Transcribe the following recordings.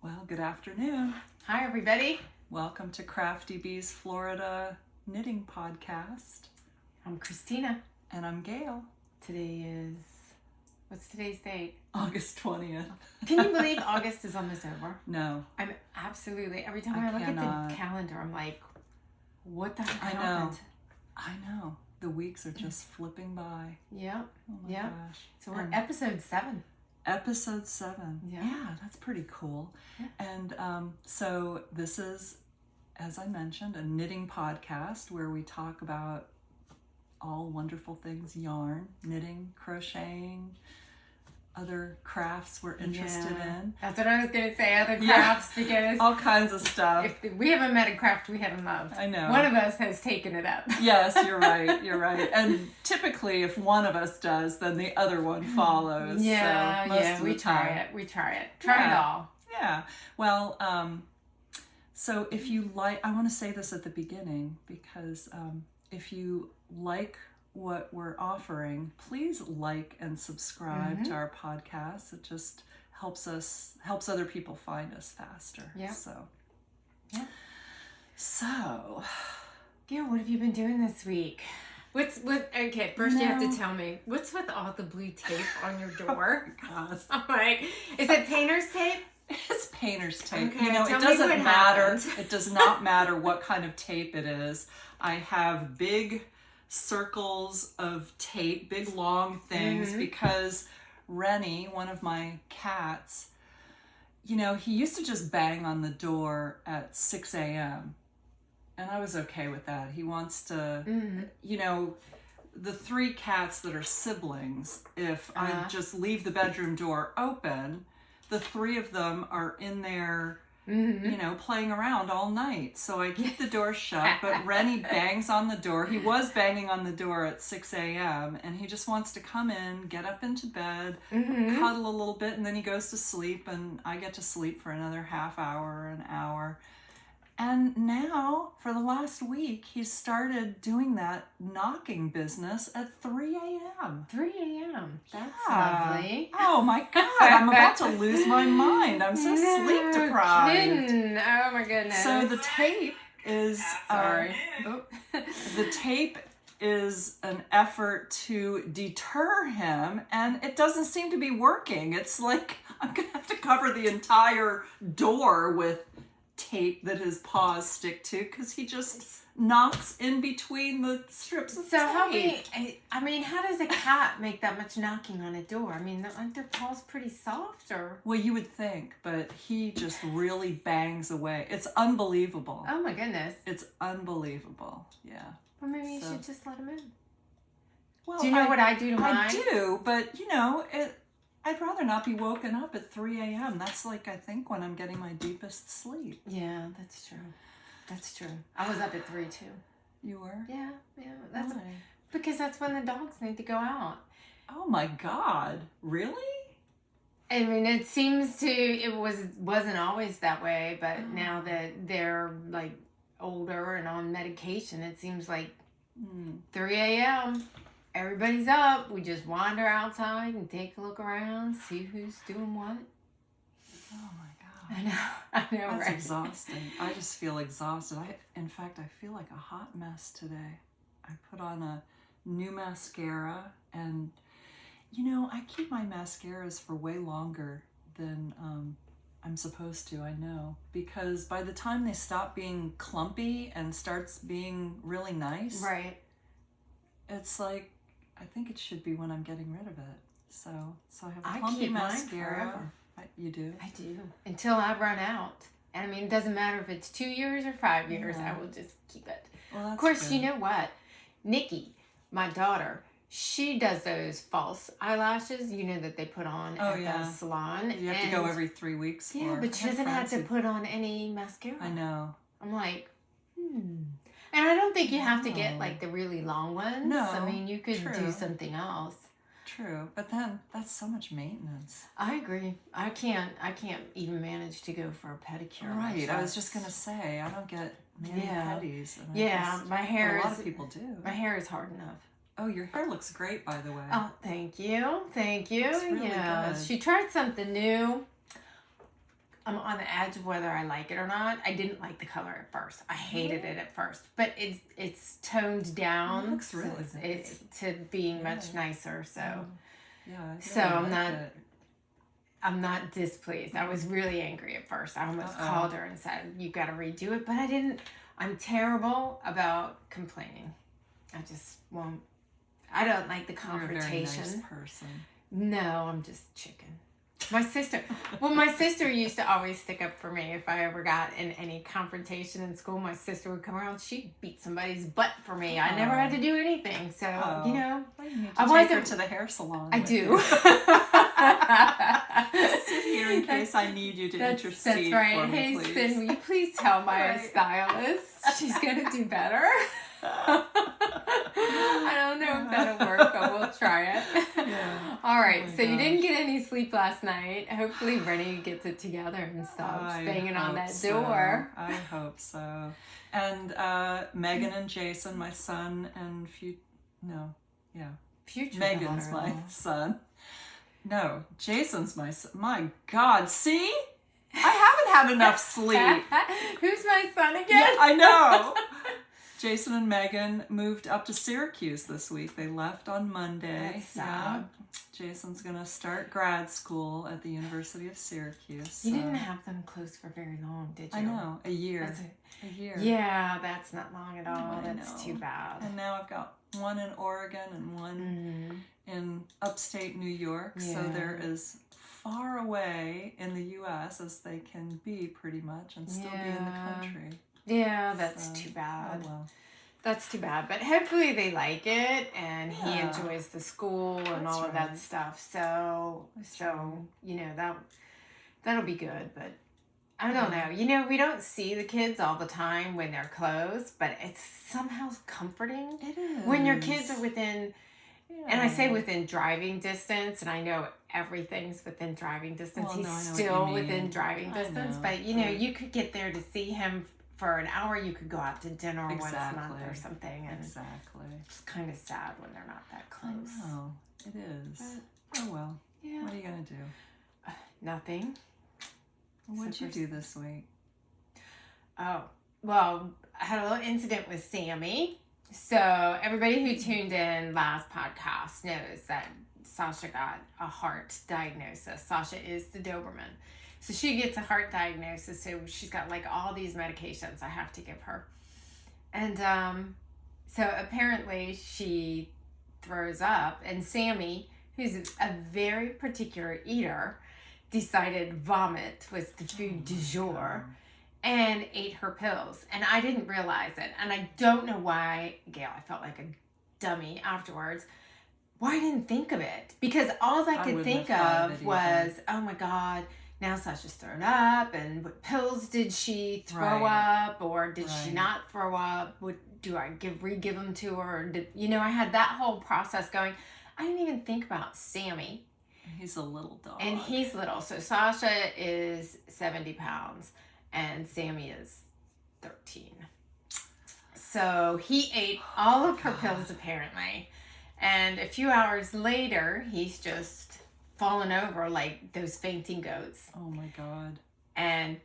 Well, good afternoon. Hi, everybody. Welcome to CraftyBeesFlorida knitting podcast. I'm Christina. And I'm Gayle. What's today's date? August 20th. Can you believe August is almost over? No. I'm absolutely, every time I look at the calendar, I'm like, what the heck happened? I know. The weeks are just flipping by. Yep. Oh my gosh. So we're episode 7. Episode 7. Yeah, that's pretty cool. Yeah. And so this is, as I mentioned, a knitting podcast where we talk about all wonderful things: yarn, knitting, crocheting, other crafts we're interested in. That's what I was going to say, other crafts, because all kinds of stuff. If we haven't met a craft we haven't loved. I know. One of us has taken it up. Yes, you're right. You're right. And typically, if one of us does, then the other one follows. Yeah, so most of we the try time. it. We try it. Try it all. Yeah. Well, so if you like, I want to say this at the beginning because if you like what we're offering, please like and subscribe to our podcast. It just helps other people find us faster. Yeah. So, Gayle, what have you been doing this week? Okay, first you have to tell me, what's with all the blue tape on your door? God. I'm like, is it painter's tape? It's painter's tape. Okay, it doesn't matter. It does not matter what kind of tape it is. I have big circles of tape, big long things, because Rennie, one of my cats, he used to just bang on the door at 6 a.m. And I was okay with that. He wants to, the 3 cats that are siblings, if I just leave the bedroom door open, the 3 of them are in there, playing around all night. So I keep the door shut, but Rennie bangs on the door. He was banging on the door at 6 a.m. and he just wants to come in, get up into bed, cuddle a little bit, and then he goes to sleep, and I get to sleep for another half hour, an hour. And now, for the last week, he's started doing that knocking business at 3 a.m. 3 a.m. That's lovely. Oh my God, I'm about to lose my mind. I'm so sleep deprived. Kidding. Oh my goodness. So the tape is... the tape is an effort to deter him, and it doesn't seem to be working. It's like I'm going to have to cover the entire door with tape that his paws stick to, because he just knocks in between the strips of tape. How does a cat make that much knocking on a door? Aren't their paws pretty soft, or? Well, you would think, but he just really bangs away. It's unbelievable. Oh my goodness. It's unbelievable. Yeah. Well, maybe you should just let him in. Well, do you know what I do to mine? I do, but I'd rather not be woken up at 3 a.m. That's I think when I'm getting my deepest sleep. Yeah, that's true. That's true. I was up at 3 too. You were? Yeah. That's Why? because that's when the dogs need to go out. Oh my God. Really? It wasn't always that way, but now that they're older and on medication, it seems like 3 a.m. Everybody's up. We just wander outside and take a look around, see who's doing what. Oh my God. I know, That's right? exhausting. I just feel exhausted. In fact, I feel like a hot mess today. I put on a new mascara, and I keep my mascaras for way longer than I'm supposed to, I know, because by the time they stop being clumpy and starts being really nice, right, it's like, I think it should be when I'm getting rid of it. So I have a I clumpy keep mascara. Mine forever. You do? I do. Until I run out. And it doesn't matter if it's 2 years or 5 years, I will just keep it. Well, that's of course, good. you know what? Nikki, my daughter, she does those false eyelashes, that they put on at the salon. You have to go every 3 weeks for. Yeah, but she doesn't have to put on any mascara. I know. I'm like, And I don't think you have to get the really long ones. No. You could do something else. True, but then that's so much maintenance. I agree. I can't even manage to go for a pedicure. Right. I was just gonna say, I don't get many pedis. My hair. A lot of people do. My hair is hard enough. Oh, your hair looks great, by the way. Oh, thank you. It's really good. She tried something new. I'm on the edge of whether I like it or not. I didn't like the color at first. I hated it at first, but it's toned down. It looks really nice. To being much nicer. So yeah, I really so I'm like not. it. I'm not displeased. I was really angry at first. I almost called her and said, "You got to redo it," but I didn't. I'm terrible about complaining. I just won't. I don't like the confrontation. You're a very nice person. No, I'm just chicken. My sister used to always stick up for me if I ever got in any confrontation in school. My sister would come around, she'd beat somebody's butt for me. I never had to do anything. So, you know. Well, you need to take her to the hair salon. I do. Sit here in case I need you to intercede. That's right. For me, Hey, please. Sin, will you please tell my stylist she's going to do better? I don't know if that'll work, but we'll try it. Yeah. All right, Oh my so you gosh. didn't get any sleep last night. Hopefully Rennie gets it together and stops banging on that door. I hope so. And Megan and Jason, my son, and future Megan's my daughter-in-law. son. No, Jason's my son. My God, see? I haven't had enough sleep. Who's my son again? Yeah, I know. Jason and Megan moved up to Syracuse this week. They left on Monday. That's sad. Jason's going to start grad school at the University of Syracuse. You didn't have them close for very long, did you? I know, a year. A year. Yeah, that's not long at all. I That's know. too bad. And now I've got one in Oregon and one in upstate New York. So they're as far away in the U.S. as they can be pretty much and still be in the country. Yeah, that's too bad. Oh, well. That's too bad. But hopefully they like it and he enjoys the school and all of that stuff. So you know, that'll be good. But I don't know. You know, we don't see the kids all the time when they're close, but it's somehow comforting. It is. When your kids are within, and I say within driving distance, and I know everything's within driving distance. Well, He's no, I know what still you within mean. driving I distance, know. but you know, you could get there to see him for an hour. You could go out to dinner once a month or something, and it's kind of sad when they're not that close. Oh, it is. Oh well. Yeah. What are you gonna do? Nothing. What'd you do this week? Oh, well, I had a little incident with Sammy. So everybody who tuned in last podcast knows that Sasha got a heart diagnosis. Sasha is the Doberman. So she gets a heart diagnosis. So she's got like all these medications I have to give her. And so apparently she throws up. And Sammy, who's a very particular eater, decided vomit was the food du jour. And ate her pills. And I didn't realize it. And I don't know why, Gayle, I felt like a dummy afterwards. Why I didn't think of it? Because all I could think of was, oh my God, now Sasha's thrown up. And what pills did she throw up? Or did she not throw up? Do I re-give them to her? I had that whole process going. I didn't even think about Sammy. He's a little dog. And he's little. So Sasha is 70 pounds. And Sammy is 13. So he ate all of her pills apparently. And a few hours later, he's just fallen over like those fainting goats. Oh my God. And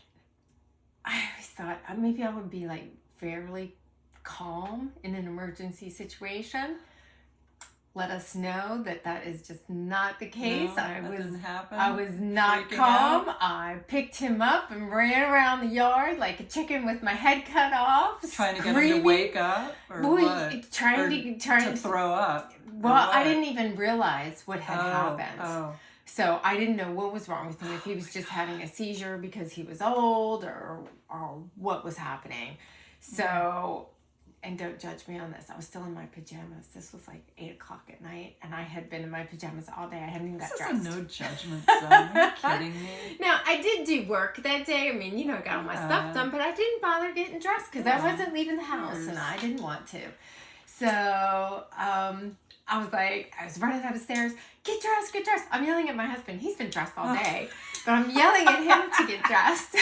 I always thought maybe I would be like fairly calm in an emergency situation. Let us know that is just not the case. No, that didn't happen. I was not Freaking calm. out. I picked him up and ran around the yard like a chicken with my head cut off. Trying to get him to wake up or what? Trying to throw up. Well, I didn't even realize what had happened. Oh. So I didn't know what was wrong with him, if he was just having a seizure because he was old or what was happening. So, and don't judge me on this. I was still in my pajamas. This was like 8 o'clock at night and I had been in my pajamas all day. I hadn't even got dressed. This is a no judgment zone. Are you kidding me? Now, I did do work that day. I mean, I got all my stuff done, but I didn't bother getting dressed because I wasn't leaving the house and I didn't want to. So, I was running upstairs, get dressed. I'm yelling at my husband. He's been dressed all day, but I'm yelling at him to get dressed.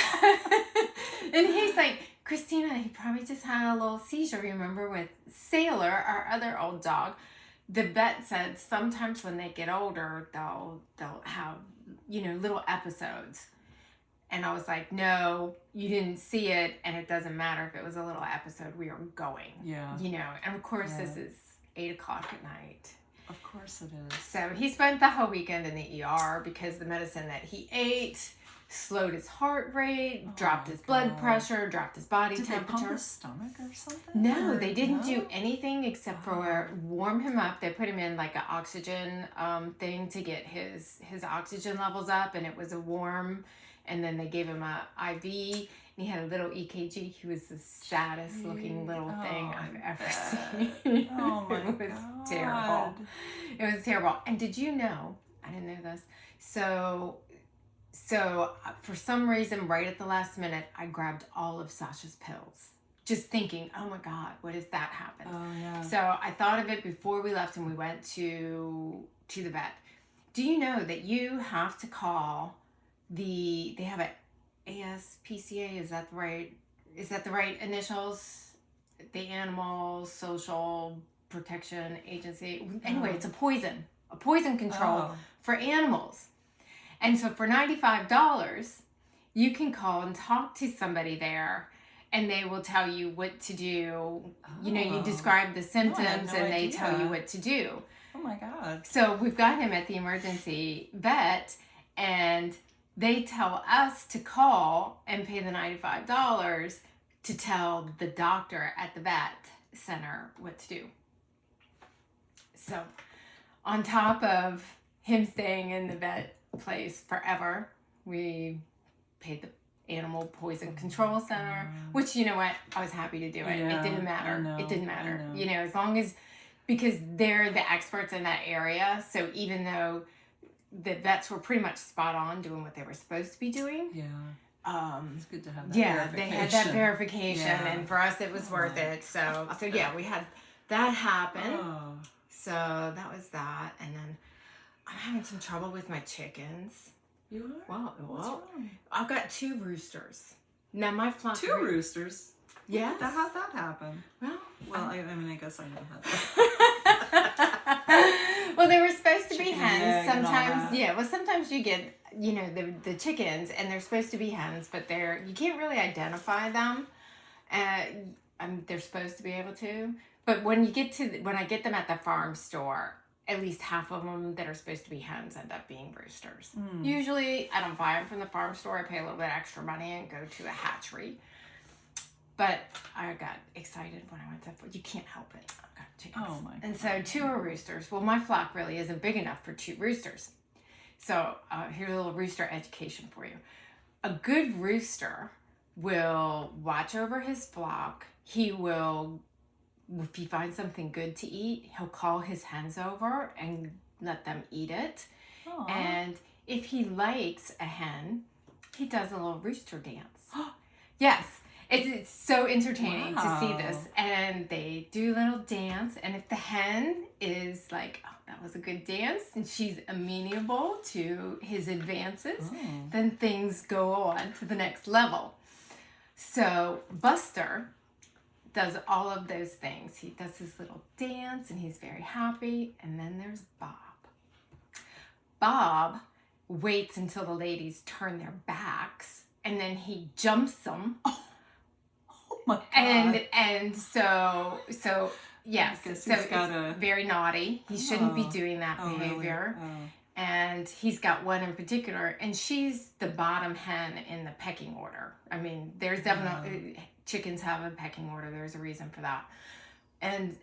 And he's like, Christina, he probably just had a little seizure. Remember with Sailor, our other old dog, the vet said sometimes when they get older, they'll have, little episodes. And I was like, no, you didn't see it, and it doesn't matter if it was a little episode. We are going. Yeah. You know, and of course this is 8 o'clock at night. Of course it is. So he spent the whole weekend in the ER because the medicine that he ate slowed his heart rate, dropped his blood pressure, dropped his body temperature. Did they pump his stomach or something? No, they didn't do anything except for warm him up. They put him in like an oxygen thing to get his oxygen levels up, and it was a warm. And then they gave him a IV, and he had a little EKG. He was the saddest looking little thing I've ever seen. Oh my God. It was terrible. It was terrible. And did you know, I didn't know this, so for some reason, right at the last minute, I grabbed all of Sasha's pills. Just thinking, oh my God, what if that happened? Oh, yeah. So I thought of it before we left and we went to the vet. Do you know that you have to call they have a ASPCA, is that the right initials? The Animal Social Protection Agency. Anyway, it's a poison control for animals. And so for $95, you can call and talk to somebody there, and they will tell you what to do. You know, you describe the symptoms and they tell you what to do. Oh my God. So we've got him at the emergency vet, and they tell us to call and pay the $95 to tell the doctor at the vet center what to do. So on top of him staying in the vet place forever, we paid the Animal Poison Control Center, which, you know what, I was happy to do it. Yeah, it didn't matter. I know, It didn't matter. I know. You know, as long as, because they're the experts in that area. So even though the vets were pretty much spot on doing what they were supposed to be doing. Yeah. It's good to have that verification. They had that verification, and for us it was worth it. So yeah, we had that happen. So that was that, and then I'm having some trouble with my chickens. You are? What's wrong? I've got 2 roosters. Now my flock. 2 roosters? Yeah. How'd that happen? Well, I mean, I guess I know how that. Well, they were supposed to be Chicken hens. egg and all Sometimes, that. yeah. Well, sometimes you get, you know, the chickens, and they're supposed to be hens, but you can't really identify them. They're supposed to be able to, but when I get them at the farm store, at least half of them that are supposed to be hens end up being roosters. Usually, I don't buy them from the farm store. I pay a little bit extra money and go to a hatchery. But I got excited when I went to. You can't help it. I've got chickens. Oh my God. And so 2 are roosters. Well, my flock really isn't big enough for 2 roosters. So here's a little rooster education for you. A good rooster will watch over his flock. He will, if he finds something good to eat, he'll call his hens over and let them eat it. Aww. And if he likes a hen, he does a little rooster dance. Yes. It's so entertaining to see this. And they do a little dance. And if the hen is like, oh, that was a good dance, and she's amenable to his advances, then things go on to the next level. So Buster does all of those things. He does his little dance, and he's very happy. And then there's Bob. Bob waits until the ladies turn their backs, and then he jumps them. Oh my God. And so yes, so it's gotta... very naughty. He shouldn't be doing that behavior. Really? Oh. And he's got one in particular, and she's the bottom hen in the pecking order. I mean, there's definitely chickens have a pecking order. There's a reason for that. And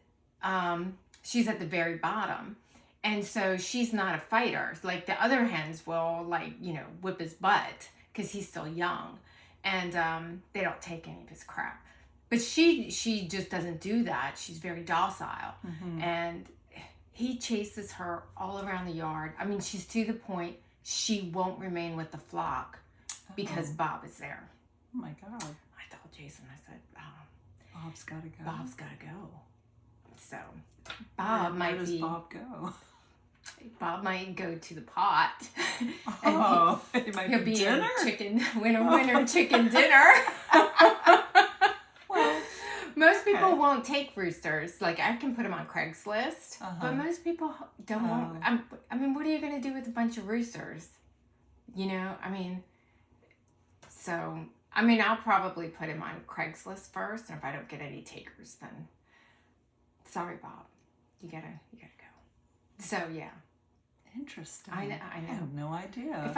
she's at the very bottom. And so she's not a fighter. Like the other hens will, like, you know, whip his butt because he's still young. And they don't take any of his crap. But she just doesn't do that. She's very docile. And he chases her all around the yard. I mean, she's to the point she won't remain with the flock because Bob is there. Oh my God. I told Jason, I said, Bob's got to go. Bob's got to go. So Bob Where does Bob go? Bob might go to the pot. And he might he'll be dinner? in chicken, winner chicken dinner. Well, most people won't take roosters. Like, I can put them on Craigslist, but most people don't want. I mean, what are you going to do with a bunch of roosters? You know, I mean, So, I mean, I'll probably put him on Craigslist first, and if I don't get any takers, then sorry, Bob, you gotta go. So yeah. Interesting. I know. I have no idea.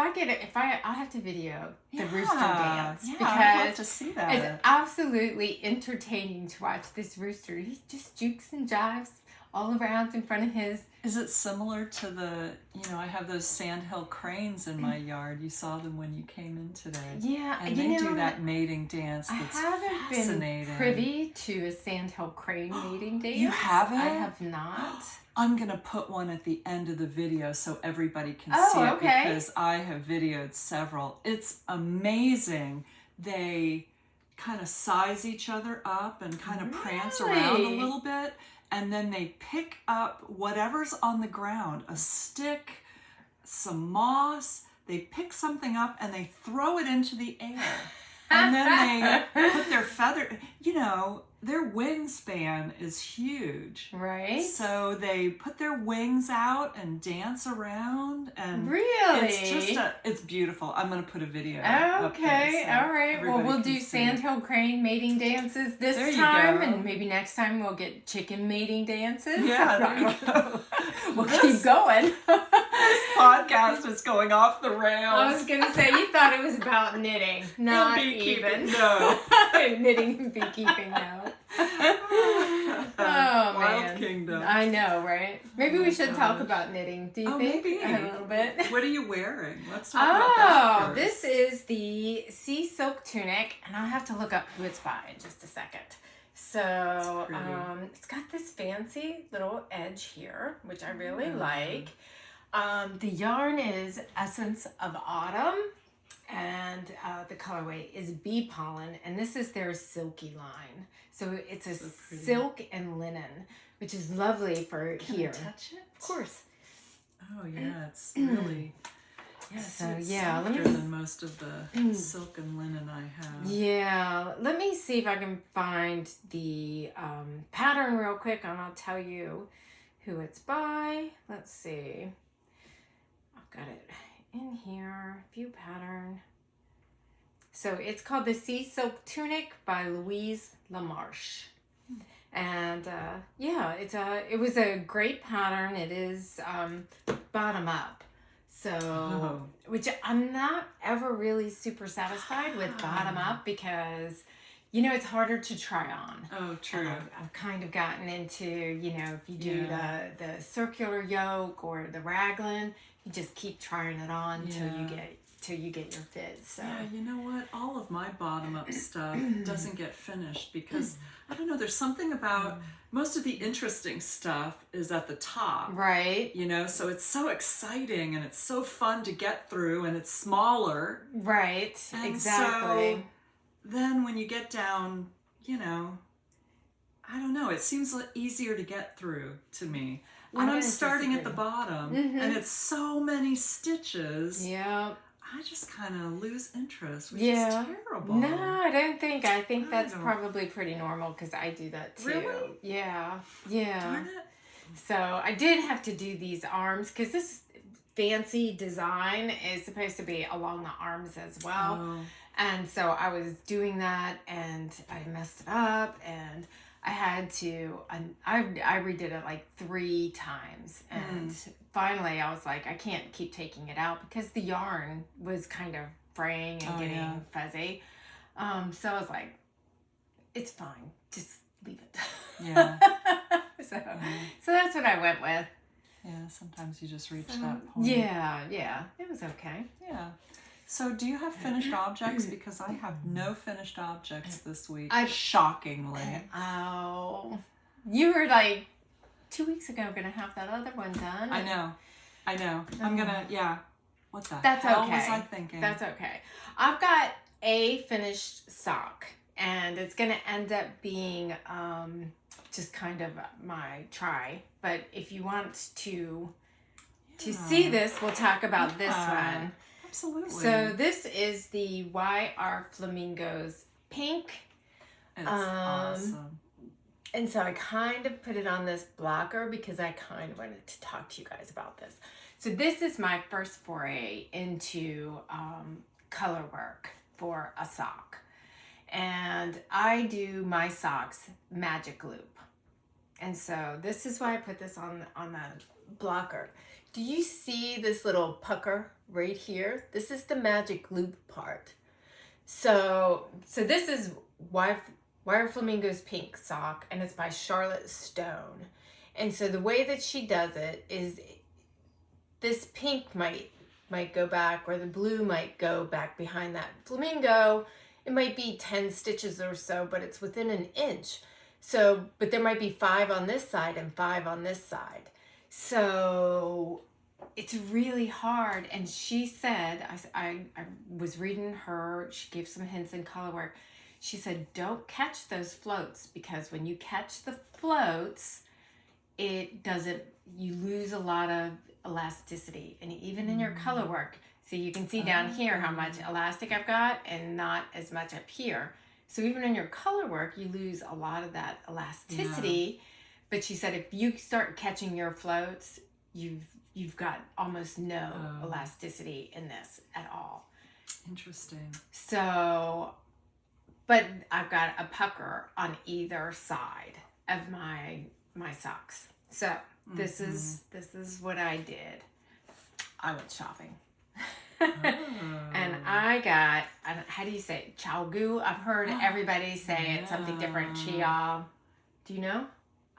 I'll have to video the rooster dance Yeah, because I'd love to see that. it's absolutely entertaining to watch this rooster. He just jukes and jives all around in front of his. Is it similar to the, I have those sandhill cranes in my yard. You saw them when you came in today. Yeah, and they do that mating dance. That's I haven't fascinating. been privy to a sandhill crane mating dance. You haven't? I have not. I'm going to put one at the end of the video so everybody can Oh, see it okay. because I have videoed several. It's amazing. They kind of size each other up and kind of prance around a little bit, and then they pick up whatever's on the ground, a stick, some moss. They pick something up and they throw it into the air. And then they put their feather, their wingspan is huge. Right. So they put their wings out and dance around, and really, it's beautiful. I'm going to put a video. Okay, so all right. Well, we'll do see. sandhill crane mating dances this There you time, go. and maybe next time we'll get chicken mating dances. Yeah, there you go. We'll keep going. This podcast is going off the rails. I was going to say, you thought it was about knitting. Not even. No. Knitting and beekeeping, no. Oh, Wild man. Kingdom. I know, right? Maybe we should talk gosh. about knitting. Do you Oh, think? maybe. A little bit. What are you wearing? Let's talk about that first. This is the sea silk tunic, and I'll have to look up who it's by in just a second. So it's got this fancy little edge here, which I really like. The yarn is Essence of Autumn, and the colorway is Bee Pollen, and this is their silky line. So it's a silk and linen, which is lovely for here. Can I touch it? Of course. Oh yeah, it's really it's softer than most of the silk and linen I have. Yeah, let me see if I can find the pattern real quick, and I'll tell you who it's by. Let's see. I've got it in here. View pattern. So it's called the Sea Silk Tunic by Louise LaMarche. And it was a great pattern. It is bottom up. So, which I'm not ever really super satisfied with bottom up because, it's harder to try on. Oh, true. I've kind of gotten into, if you do the circular yoke or the raglan, you just keep trying it on till you get your fit. So yeah, you know what? All of my bottom up stuff doesn't get finished because I don't know. There's something about most of the interesting stuff is at the top, right? So it's so exciting and it's so fun to get through, and it's smaller, right? And exactly. So then when you get down, I don't know. It seems easier to get through to me when I'm starting at the bottom, and it's so many stitches. Yeah. I just kind of lose interest, which is terrible. No, I don't think. I think that's probably pretty normal because I do that too. Really? Yeah. Darn it. So I did have to do these arms because this fancy design is supposed to be along the arms as well. Oh. And so I was doing that and I messed it up, and I had to, I redid it like 3 times, and finally I was like, I can't keep taking it out because the yarn was kind of fraying and getting fuzzy. So I was like, it's fine, just leave it. Yeah. So that's what I went with. Yeah, sometimes you just reach that point. Yeah, it was okay. Yeah. So do you have finished objects? Because I have no finished objects this week, shockingly. Oh, you were like 2 weeks ago going to have that other one done. I know. I'm going to, what the That's hell okay. was I thinking? That's okay. I've got a finished sock, and it's going to end up being just kind of my try. But if you want to see this, we'll talk about this one. Absolutely. So this is the YR Flamingos pink. It's awesome. And so I kind of put it on this blocker because I kind of wanted to talk to you guys about this. So this is my first foray into color work for a sock. And I do my socks magic loop. And so this is why I put this on the blocker. Do you see this little pucker right here? This is the magic loop part. So this is Wire Flamingo's pink sock, and it's by Charlotte Stone. And so the way that she does it is this pink might go back, or the blue might go back behind that flamingo. It might be 10 stitches or so, but it's within an inch. So, but there might be 5 on this side and 5 on this side. So it's really hard. And she said, I was reading her, she gave some hints in color work. She said, don't catch those floats, because when you catch the floats, you lose a lot of elasticity. And even in your color work, so you can see down here how much elastic I've got and not as much up here. So even in your color work, you lose a lot of that elasticity. Yeah. But she said, if you start catching your floats, you've got almost no elasticity in this at all. Interesting. So, but I've got a pucker on either side of my socks. So this is what I did. I went shopping. And I got, how do you say it? Chaogu? I've heard everybody say it's something different. Chia. Do you know?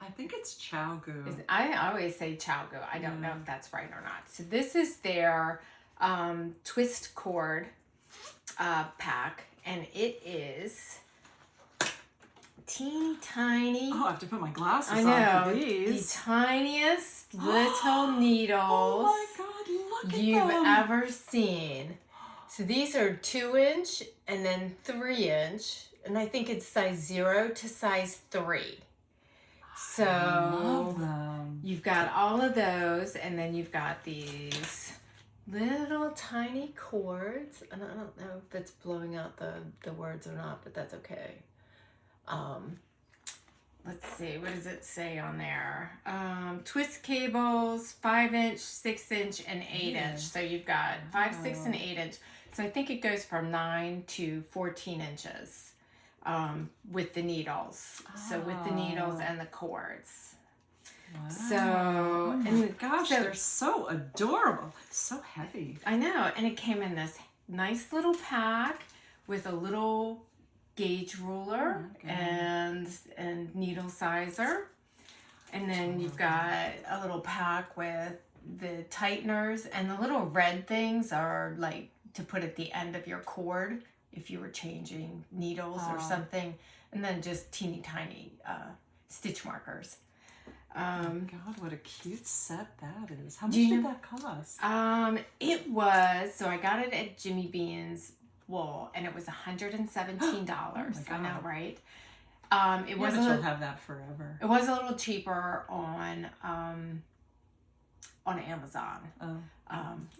I think it's Chaogu. I always say Chaogu. I don't know if that's right or not. So this is their twist cord pack, and it is teeny tiny. Oh, I have to put my glasses I know, on for these. the tiniest little needles. Oh my God, look at you've them. ever seen. So these are 2-inch and then 3-inch, and I think it's size 0 to size 3. So I love them. You've got all of those, and then you've got these little tiny cords, and I don't know if it's blowing out the words or not, but that's okay. Let's see, what does it say on there? Twist cables, 5-inch, 6-inch, and 8-inch. So you've got 5, 6, and 8-inch. So I think it goes from 9 to 14 inches with the needles. So with the needles and the cords. Wow. So, oh my and gosh, so, they're so adorable. So heavy. I know, and it came in this nice little pack with a little gauge ruler and needle sizer, and then you've got a little pack with the tighteners, and the little red things are like to put at the end of your cord if you were changing needles or something, and then just teeny tiny stitch markers. Oh God, what a cute set that is. How much did that cost? It was, so I got it at Jimmy Bean's Wool, and it was $117. I know, right? It was you'll have that forever. It was a little cheaper on Amazon.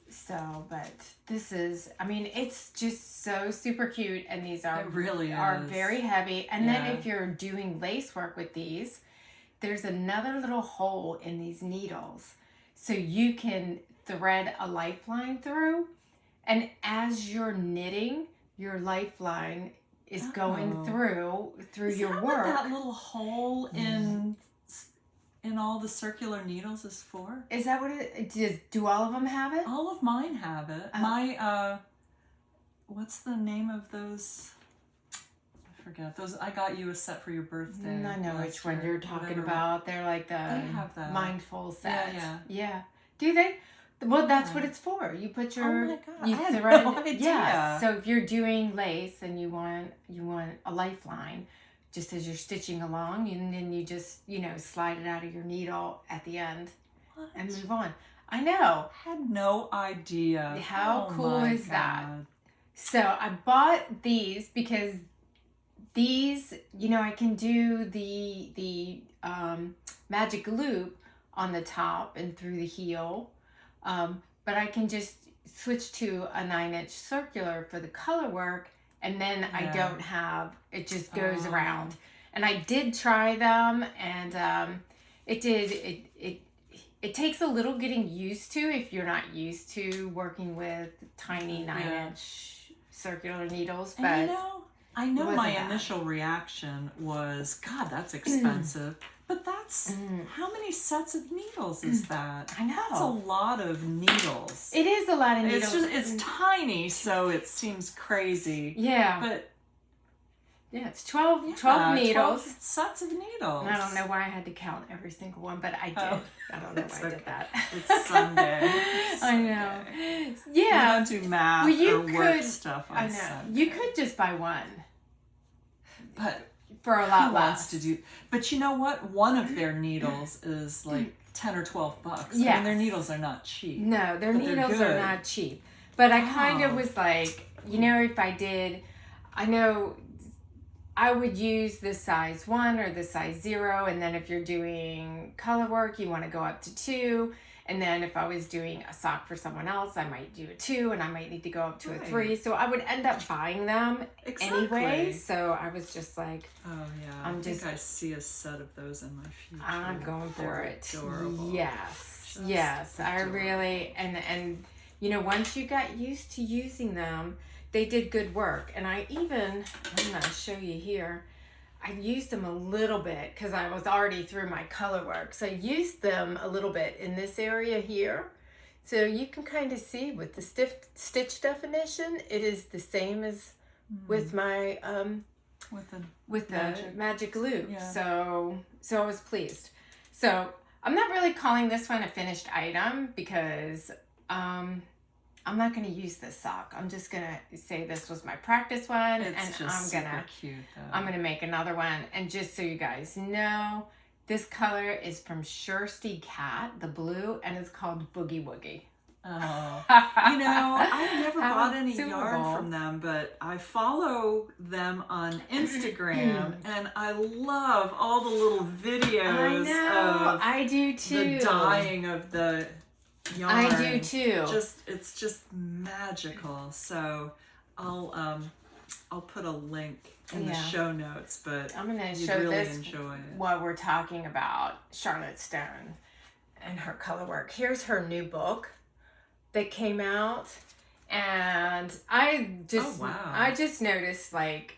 So, but this is, I mean, it's just so super cute, and these are very heavy. And then if you're doing lace work with these, there's another little hole in these needles, so you can thread a lifeline through, and as you're knitting, your lifeline is going through your work. What that little hole in all the circular needles is for? Is that what it is? Do all of them have it? All of mine have it. My what's the name of those? I forget. Those, I got you a set for your birthday. I know which one you're talking about. They're like the mindful set. Yeah. Do they? Well, that's what it's for. You put your, oh my God, you I had thread, no idea. Yeah. So if you're doing lace and you want a lifeline, just as you're stitching along, and then you just, slide it out of your needle at the end and move on. I know. I had no idea. How cool is that? So I bought these because these, I can do the magic loop on the top and through the heel. But I can just switch to a 9-inch circular for the color work, and then I don't have, it just goes around. And I did try them, and it takes a little getting used to if you're not used to working with tiny 9-inch circular needles, and but you know, I know wasn't my bad. initial reaction was, God, that's expensive. But that's, how many sets of needles is that? I know. That's a lot of needles. It is a lot of needles. It's tiny, so it seems crazy. Yeah. But yeah, it's 12 needles. 12 sets of needles. And I don't know why I had to count every single one, but I did. Oh, I don't know why I did that. It's Sunday. I know. Yeah. We don't do math work stuff on Sunday. You could just buy one. But for a lot who less. wants to do? But you know what? One of their needles is like $10 or $12. Yeah. I mean, their needles are not cheap. No, their needles are not cheap. But I kind of was like, you know, if I did, I know I would use the size 1 or the size 0, and then if you're doing color work, you want to go up to 2. And then if I was doing a sock for someone else, I might do a 2, and I might need to go up to a 3. So I would end up buying them anyway. So I was just like, oh yeah, I think I see a set of those in my future. I'm going for it. Adorable. Yes, Just yes, adorable. I really and you know, once you got used to using them, they did good work. And I'm going to show you here. I used them a little bit because I was already through my color work. So I used them a little bit in this area here. So you can kind of see with the stitch definition, it is the same as with my with the magic glue. Yeah. So I was pleased. So I'm not really calling this one a finished item because I'm not going to use this sock. I'm just going to say this was my practice one, and I'm going to make another one. And just so you guys know, this color is from Shirsty Cat, the blue, and it's called Boogie Woogie. Oh, you know, I've never bought any yarn from them, but I follow them on Instagram, and I love all the little videos I do too. The dyeing of the yarn. I do too. It's just magical. So I'll put a link in the show notes, but I'm gonna you'd show really this enjoy it. What we're talking about, Charlotte Stone and her color work. Here's her new book that came out, and I just noticed like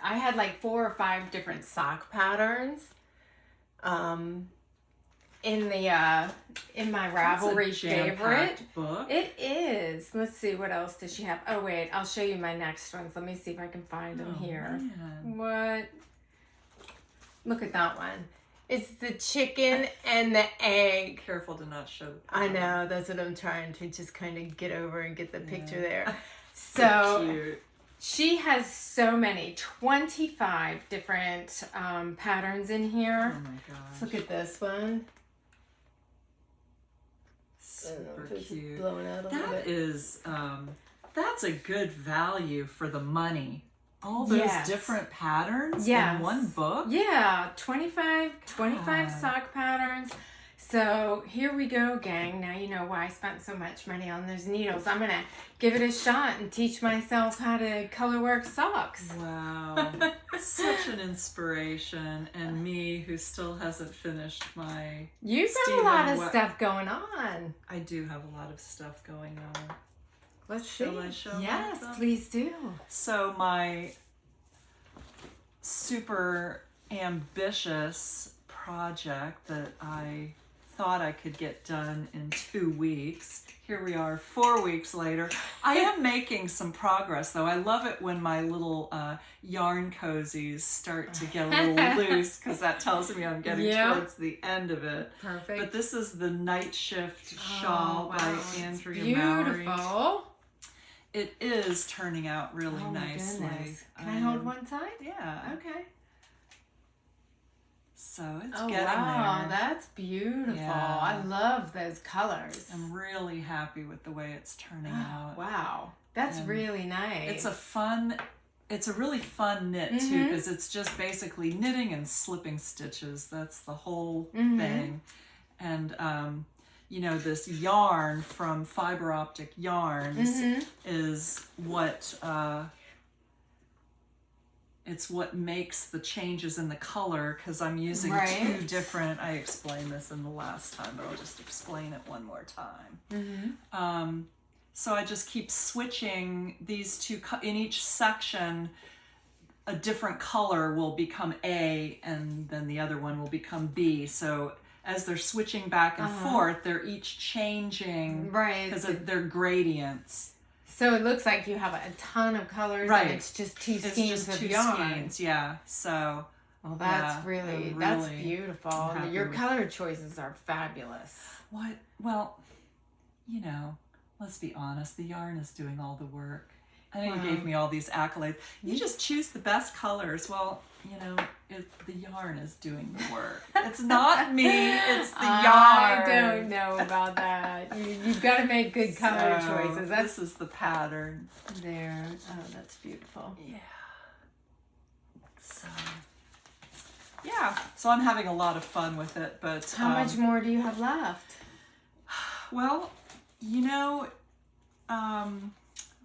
I had like 4 or 5 different sock patterns in my Ravelry favorite book. It is. Let's see, what else does she have? Oh wait, I'll show you my next ones. Let me see if I can find them here. Man. What? Look at that one. It's the chicken and the egg. Careful to not show the picture. I know, that's what I'm trying to just kind of get over and get the picture there. So cute. She has so many, 25 different patterns in here. Oh my gosh. Let's look at this one. Super cute. Blown out a little bit. That is, that's a good value for the money. All those different patterns in one book? Yeah, 25 sock patterns. So here we go, gang. Now you know why I spent so much money on those needles. I'm going to give it a shot and teach myself how to color work socks. Wow. Such an inspiration. And me, who still hasn't finished my You've got a lot of stuff going on. I do have a lot of stuff going on. Shall I show Yes, them? please do. So my super ambitious project that I thought I could get done in 2 weeks. Here we are 4 weeks later. I am making some progress though. I love it when my little yarn cozies start to get a little loose because that tells me I'm getting towards the end of it. Perfect. But this is the Night Shift shawl by Andrea Beautiful. Mowry. It is turning out really nicely. Goodness. Can I hold one side? Yeah. Okay. So it's getting there. That's beautiful. Yeah. I love those colors. I'm really happy with the way it's turning out. Wow. That's really nice. It's a really fun knit too, because it's just basically knitting and slipping stitches. That's the whole thing. And you know, this yarn from Fiber Optic Yarns is what it's what makes the changes in the color, because I'm using 2 different, I explained this in the last time, but I'll just explain it one more time. So I just keep switching these two, in each section, a different color will become A and then the other one will become B. So as they're switching back and forth, they're each changing because of their gradients. So it looks like you have a ton of colors, and it's just two skeins of yarn. Yeah. So. Well, that's that's beautiful. Your color choices are fabulous. What? Well, you know, let's be honest. The yarn is doing all the work. I know you gave me all these accolades. You just choose the best colors. Well, you know, the yarn is doing the work. It's not me. It's the yarn. I don't know about that. You've got to make good color choices. This is the pattern. There. Oh, that's beautiful. Yeah. So I'm having a lot of fun with it. But how much more do you have left? Well, you know,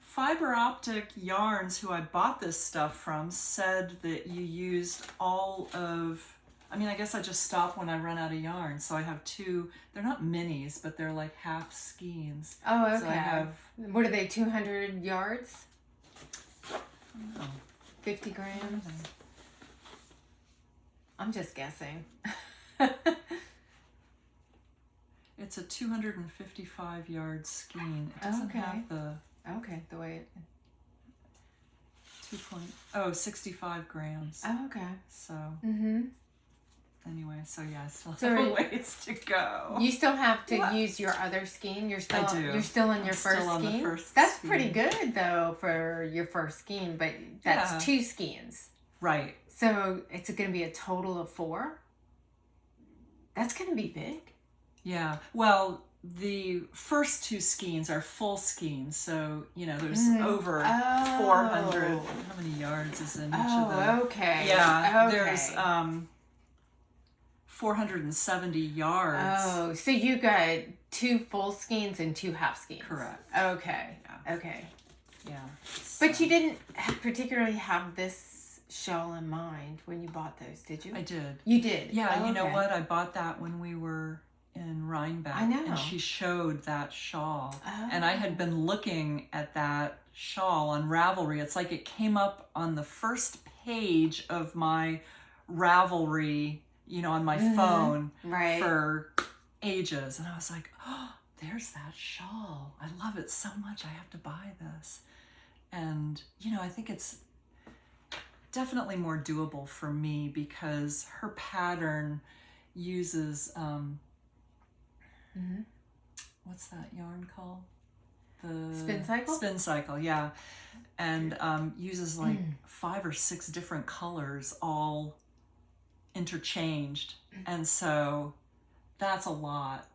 Fiber Optic Yarns, who I bought this stuff from, said that you used all of, I mean, I guess I just stop when I run out of yarn. So I have two, they're not minis, but they're like half skeins. Oh, okay. So I have, what are they, 200 yards? Oh, 50 grams? I'm just guessing. It's a 255 yard skein. It doesn't have the... Okay, the way it... 65 grams. Oh, okay. So, anyway, so yeah, I still have a ways to go. You still have to use your other skein? You're still, I do. You're still in your first skein? That's pretty good, though, for your first skein, but that's 2 skeins. Right. So, it's going to be a total of 4? That's going to be big. Yeah. Well, the first 2 skeins are full skeins, so you know there's over 400. How many yards is in each of them? Okay. Yeah. Okay. There's 470 yards. Oh, so you got 2 full skeins and 2 half skeins. Correct. Okay. Yeah. Okay. Yeah. But you didn't particularly have this shawl in mind when you bought those, did you? I did. You did? Yeah. You know what? I bought that when we were in Rhinebeck. I know. And she showed that shawl. Oh. And I had been looking at that shawl on Ravelry. It's like it came up on the first page of my Ravelry, you know, on my phone for ages. And I was like, oh, there's that shawl. I love it so much. I have to buy this. And, you know, I think it's definitely more doable for me because her pattern uses... what's that yarn called? The Spin Cycle? Spin Cycle, yeah. And uses like 5 or 6 different colors all interchanged. And so that's a lot.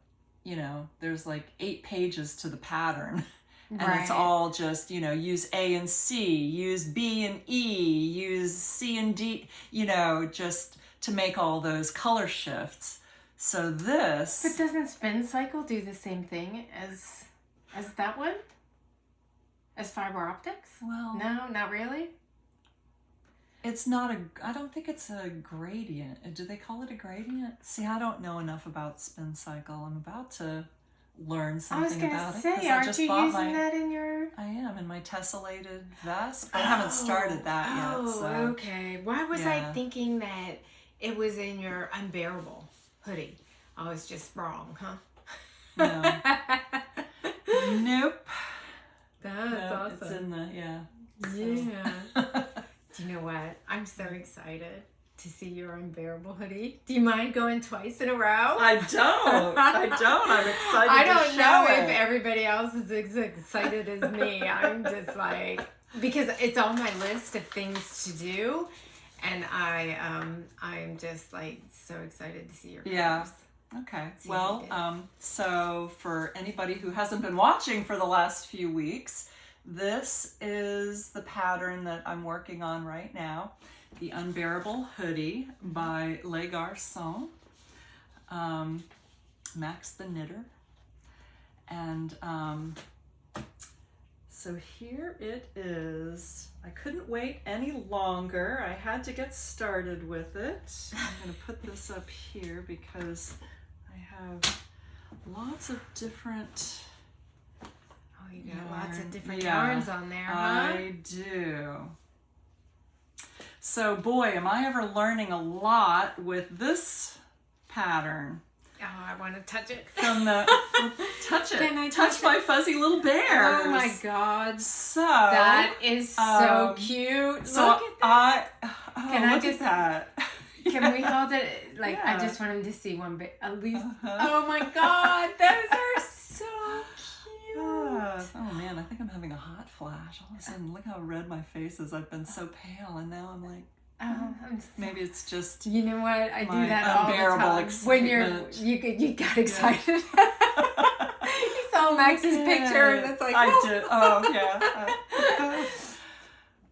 You know, there's like 8 pages to the pattern. And it's all just, you know, use A and C, use B and E, use C and D, you know, just to make all those color shifts. So this... But doesn't Spin Cycle do the same thing as that one? As Fiber Optics? Well... No, not really? It's not a... I don't think it's a gradient. Do they call it a gradient? See, I don't know enough about Spin Cycle. I'm about to learn something about it. I was going to say, aren't you using that in your... I am, in my tessellated vest. But I haven't started that yet. So. Okay. Why was I thinking that it was in your UnBEARable hoodie? I was just wrong, huh? No. Nope. That's awesome. It's in the, Yeah. Do you know what? I'm so excited to see your UnBEARable hoodie. Do you mind going twice in a row? I don't. I'm excited I don't know if everybody else is as excited as me. I'm just like, because it's on my list of things to do. And I'm just like so excited to see your colors. Yeah. Okay. Well, so for anybody who hasn't been watching for the last few weeks, this is the pattern that I'm working on right now. The UnBEARable hoodie by Les Garçons, Max the Knitter. And so here it is. I couldn't wait any longer. I had to get started with it. I'm going to put this up here because I have lots of different... Oh you got lots of different Yeah, yarns on there, huh? I do. So boy, am I ever learning a lot with this pattern. Oh, I want to touch it. From the touch it. Can I touch my fuzzy little bears. Oh my God. So that is so cute. So Look at that. Look at that. Can we hold it? Like, Yeah. I just want him to see one bit, at least. Oh my God, those are so cute. Oh man, I think I'm having a hot flash. All of a sudden, look how red my face is. I've been so pale, and now I'm like, maybe it's just. You know what? I do my that all the unbearable time. excitement. When you got excited. You saw Max's picture, and it's like, I did. Oh yeah.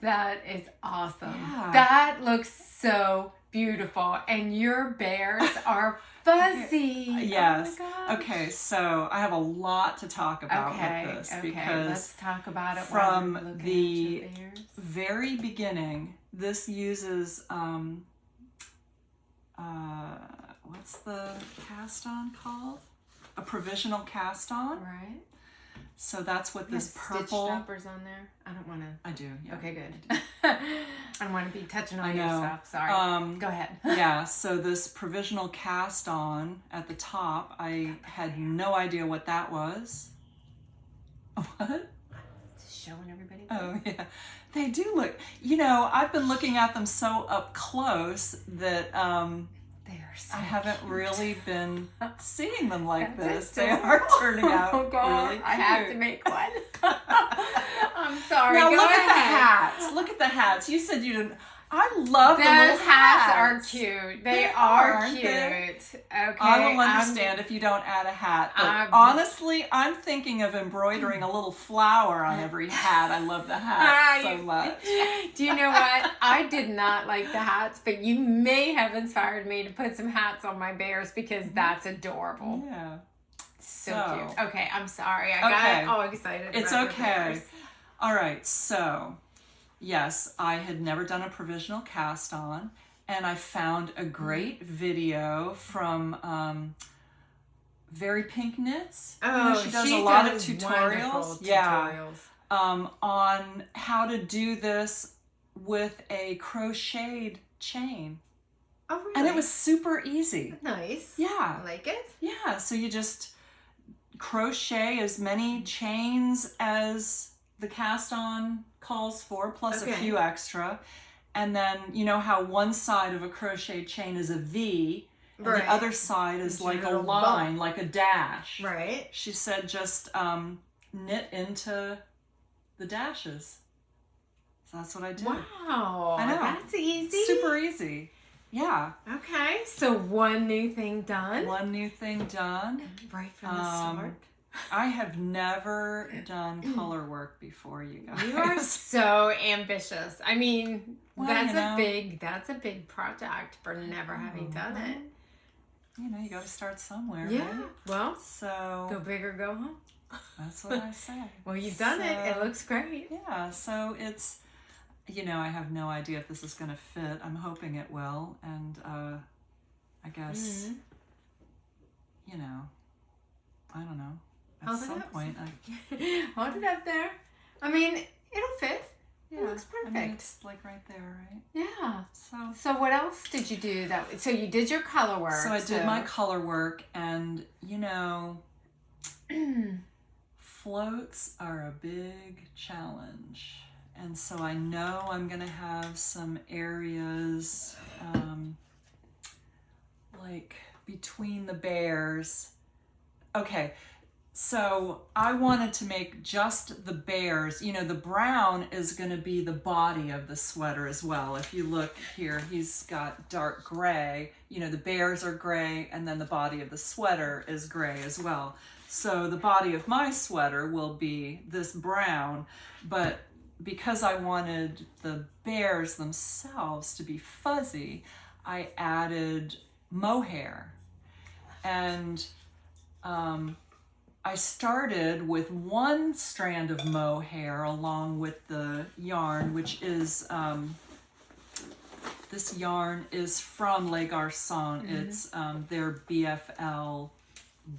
That is awesome. Yeah. That looks so beautiful, and your bears are fuzzy. Yes. Oh my gosh. Okay, so I have a lot to talk about with this because let's talk about it. from the very beginning, this uses what's the cast on called? A provisional cast on. Right. So that's what this purple. Stitch strappers on there. I don't want to. I do. Yeah. Okay, good. I don't want to be touching on your stuff. Sorry. Go ahead. Yeah. So this provisional cast on at the top, I had no idea what that was. What? Just showing everybody. Oh yeah, they do look. You know, I've been looking at them so up close that they are so I haven't cute. really been seeing them like That's this. They are turning out Oh God, really cute. I have to make one. I'm sorry. Now Go look ahead. at the hats. Look at the hats. You said you didn't. I love Those the little hats are hats. cute. They They are are, cute. aren't Okay. I don't understand if you don't add a hat. But honestly, I'm thinking of embroidering a little flower on every hat. I love the hats so much. Do you know what? I did not like the hats, but you may have inspired me to put some hats on my bears because that's adorable. Yeah. So So- cute. Okay, I'm sorry. I Okay. got all excited. It's about your okay. bears. All right, so yes, I had never done a provisional cast on, and I found a great video from Very Pink Knits. You know, she does a lot of tutorials. Yeah, on how to do this with a crocheted chain, Oh, really? and it was super easy. nice. Yeah. I like it. Yeah, so you just crochet as many chains as the cast on calls for, plus a Okay. few extra. And then, you know how one side of a crochet chain is a V, and Right. the other side is It's like a little line, bump. like a dash. Right. She said just knit into the dashes. So that's what I did. Wow. I know. That's easy. Super easy. Yeah. Okay. So one new thing done. One new thing done. Right from the start. I have never done color work before, you guys. You are so ambitious. I mean, Well, that's you know. a big project for never having done it. You know, you got to start somewhere. Yeah. Right? Well, So go big or go home. that's what I say. Well, you've done it. It So, looks great. Yeah. So it's, you know, I have no idea if this is going to fit. I'm hoping it will, and I guess, Mhm. you know, I don't know. At Hold it some up. point, Hold it up there. I mean, it'll fit. yeah, It looks I mean, perfect. it's like right there, right? Yeah. So. So what else did you do that? So you did your color work. So I did my color work, and you know, floats are a big challenge. And so I know I'm gonna have some areas like between the bears. Okay, so I wanted to make just the bears. You know, the brown is gonna be the body of the sweater as well. If you look here, he's got dark gray. You know, the bears are gray, and then the body of the sweater is gray as well. So the body of my sweater will be this brown, but because I wanted the bears themselves to be fuzzy, I added mohair. And I started with one strand of mohair along with the yarn, which is, this yarn is from Les Garçons. It's their BFL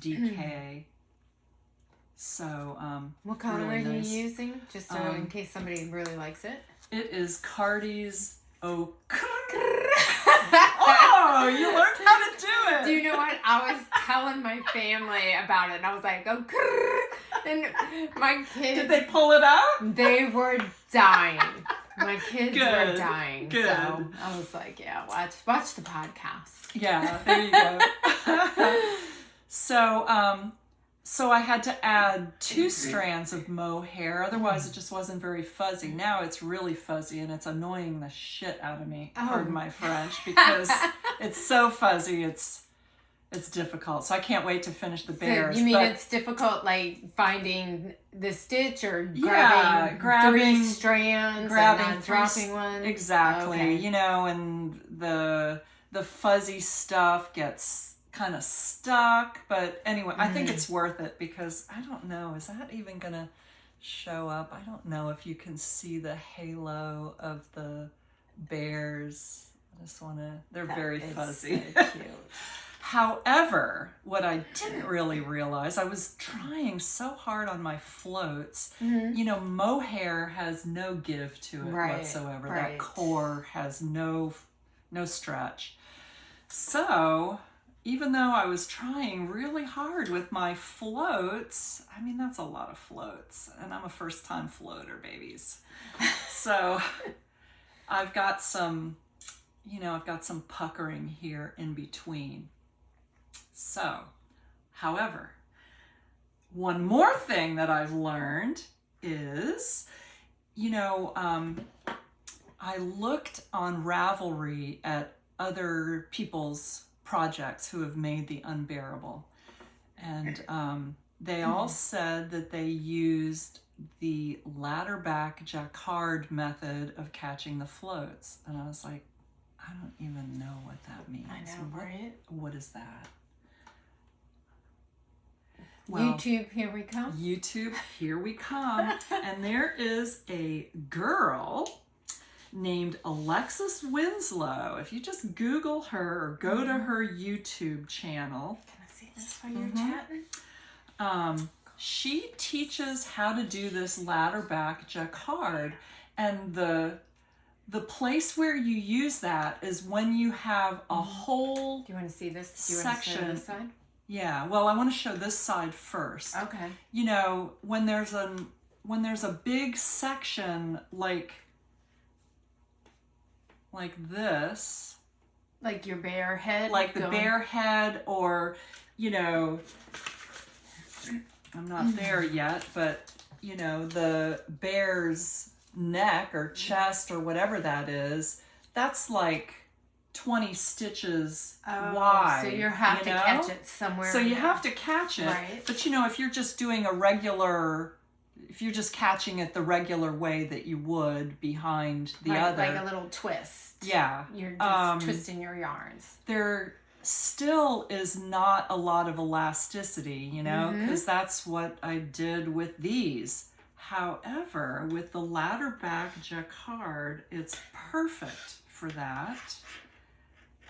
DK So, what color really are nice. you using? Just so in case somebody really likes it. It is Cardi's Ochre. Oh, you learned how to do it. Do you know what? I was telling my family about it, and I was like, oh, and my kids. Did they pull it out? They were dying. My kids were dying. Good. So I was like, yeah, watch the podcast. Yeah, there you go. So I had to add 2 strands of mohair, otherwise it just wasn't very fuzzy. Now it's really fuzzy and it's annoying the shit out of me, pardon my French, because it's so fuzzy, it's difficult. So I can't wait to finish the bears. So you mean it's difficult, like finding the stitch or grabbing 3 strands and not dropping one? Exactly. Okay. You know, and the fuzzy stuff gets kind of stuck, but anyway, I think it's worth it because I don't know, is that even gonna show up? I don't know if you can see the halo of the bears. I just want to, they're very fuzzy. So cute. However, what I didn't really realize, I was trying so hard on my floats. You know, mohair has no give to it whatsoever. Right. That core has no stretch. So even though I was trying really hard with my floats, I mean, that's a lot of floats, and I'm a first-time floater, babies. So I've got some puckering here in between. So, however, one more thing that I've learned is, I looked on Ravelry at other people's projects who have made the UnBEARable, and they all said that they used the ladder back jacquard method of catching the floats, and I was like, I don't even know what that means. I know, right? What is that? Well, YouTube, here we come. YouTube, here we come. And there is a girl named Alexis Winslow. If you just Google her or go to her YouTube channel. Can I see this while you're chatting? She teaches how to do this ladder back jacquard, and the place where you use that is when you have a whole Do you want to see this? Do you section. want to show this side? Yeah, well, I want to show this side first. Okay. You know, when there's a big section like this, like your bear head, like the bear head, or I'm not there yet, but the bear's neck or chest or whatever that is, that's like 20 stitches wide. So you have to catch it somewhere. So you have to catch it. Right. But if you're just doing if you're just catching it the regular way that you would behind the other. Like a little twist. Yeah. You're just twisting your yarns. There still is not a lot of elasticity, because that's what I did with these. However, with the ladder back jacquard, it's perfect for that.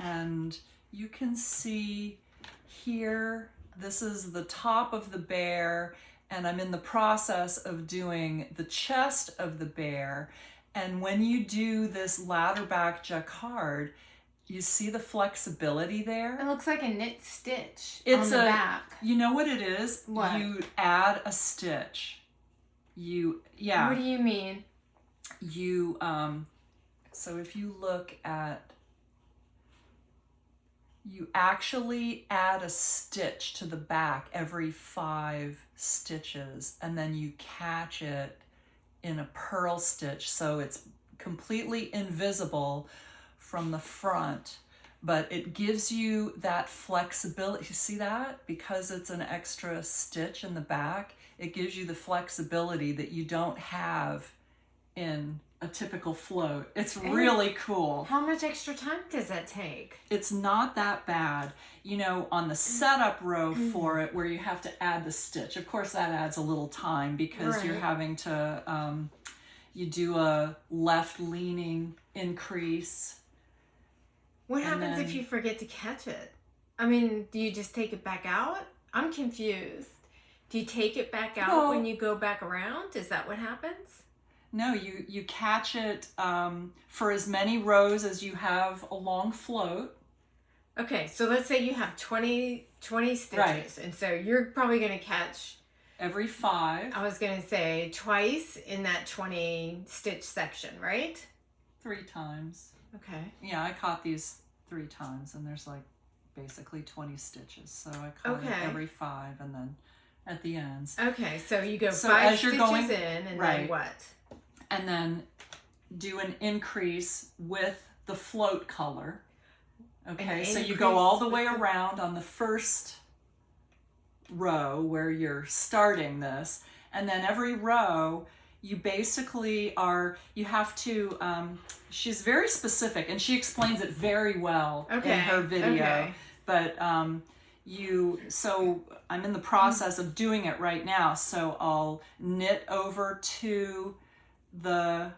And you can see here, this is the top of the bear, and I'm in the process of doing the chest of the bear. And when you do this ladder back jacquard, you see the flexibility there? It looks like a knit stitch It's on the back. You know what it is? What? You add a stitch. What do you mean? So if you look at, you actually add a stitch to the back every 5 stitches, and then you catch it in a purl stitch, so it's completely invisible from the front, but it gives you that flexibility. You see that? Because it's an extra stitch in the back, it gives you the flexibility that you don't have in a typical float. It's really cool. How much extra time does that take? It's not that bad. On the setup row for it, where you have to add the stitch, of course that adds a little time because you're having to, you do a left leaning increase. What happens if you forget to catch it? I mean, do you just take it back out? I'm confused. Do you take it back out when you go back around? Is that what happens? No, you catch it for as many rows as you have a long float. Okay, so let's say you have 20 stitches. Right. And so you're probably going to catch... Every 5. I was going to say twice in that 20 stitch section, right? 3 times. Okay. Yeah, I caught these 3 times, and there's like basically 20 stitches. So I caught it every 5, and then at the ends. Okay, so you go 5 stitches in, and then what? And then do an increase with the float color. Okay, so you go all the way around on the first row where you're starting this, and then every row you basically you have to, she's very specific, and she explains it very well in her video. But so I'm in the process of doing it right now, so I'll knit over to the,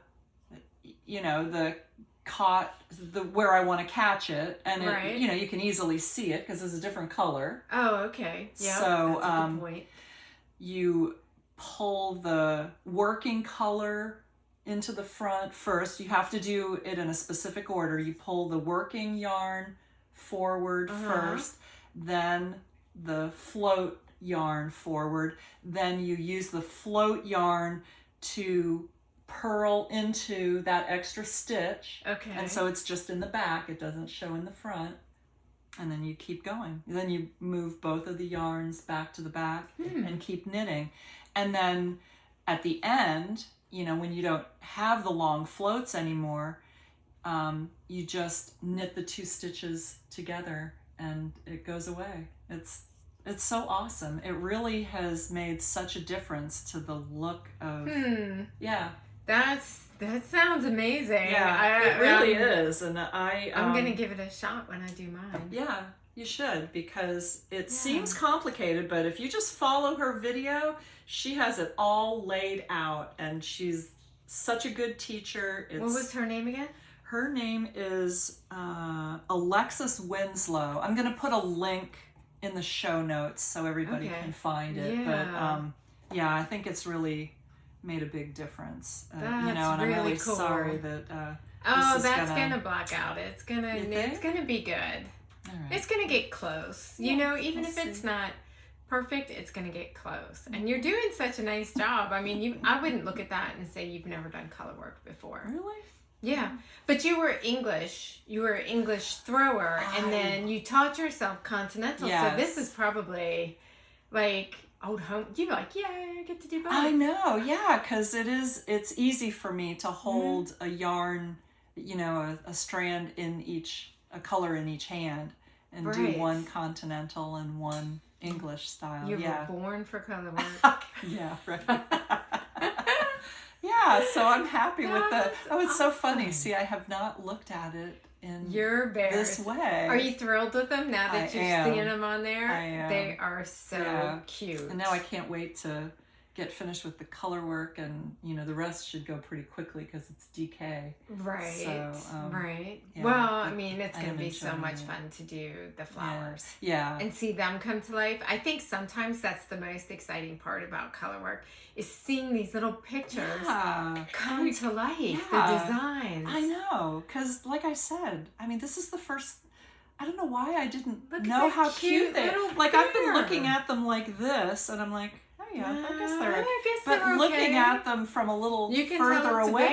where I want to catch it, and you can easily see it because it's a different color. Oh, okay. Yeah. So that's a good point. You pull the working color into the front first. You have to do it in a specific order. You pull the working yarn forward first, then the float yarn forward, then you use the float yarn to purl into that extra stitch. Okay. And so it's just in the back, it doesn't show in the front. And then you keep going. Then you move both of the yarns back to the back and keep knitting. And then at the end, when you don't have the long floats anymore, you just knit the 2 stitches together and it goes away. It's so awesome. It really has made such a difference to the look of That sounds amazing. Yeah, it really is. And I'm gonna give it a shot when I do mine. Yeah, you should, because it seems complicated, but if you just follow her video, she has it all laid out, and she's such a good teacher. What was her name again? Her name is Alexis Winslow. I'm gonna put a link in the show notes so everybody can find it. Yeah. But I think it's really made a big difference. That's and I'm really cool. sorry that that's gonna black out. It's gonna be good. All right. It's gonna get close. Even if it's not perfect, it's gonna get close. And you're doing such a nice job. I mean, I wouldn't look at that and say you've never done color work before. Really? Yeah, but you were English. You were an English thrower, and then you taught yourself continental. Yes. So this is probably like old home. You're like, I get to do both. I know, because it's easy for me to hold a yarn, a strand in a color in each hand, and do one continental and one English style. You were born for color work. Yeah, right. Yeah, so I'm happy with that. Oh, it's so funny. See, I have not looked at it in this way. Are you thrilled with them now that you've seen them on there? I am. They are so cute. And now I can't wait to get finished with the color work, and the rest should go pretty quickly because it's DK. Right. So, right. Yeah, well, I mean, it's going to be so much fun to do the flowers. Yeah. And see them come to life. I think sometimes that's the most exciting part about color work, is seeing these little pictures come to life, the designs. I know, because like I said, I mean, this is the first, I don't know why I didn't know how cute they are. Like, I've been looking at them like this, and I'm like, I guess they're but looking at them from a little further away,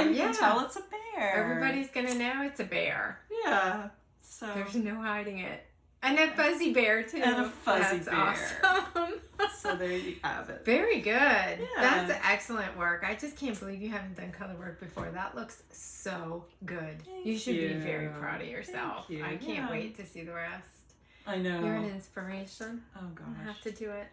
you can tell it's a bear. Everybody's gonna know it's a bear. Yeah. So there's no hiding it. And a fuzzy bear too. And a fuzzy bear. Awesome. So there you have it. Very good. Yeah. That's excellent work. I just can't believe you haven't done color work before. That looks so good. You should be very proud of yourself. I can't wait to see the rest. I know. You're an inspiration. Oh gosh. I have to do it.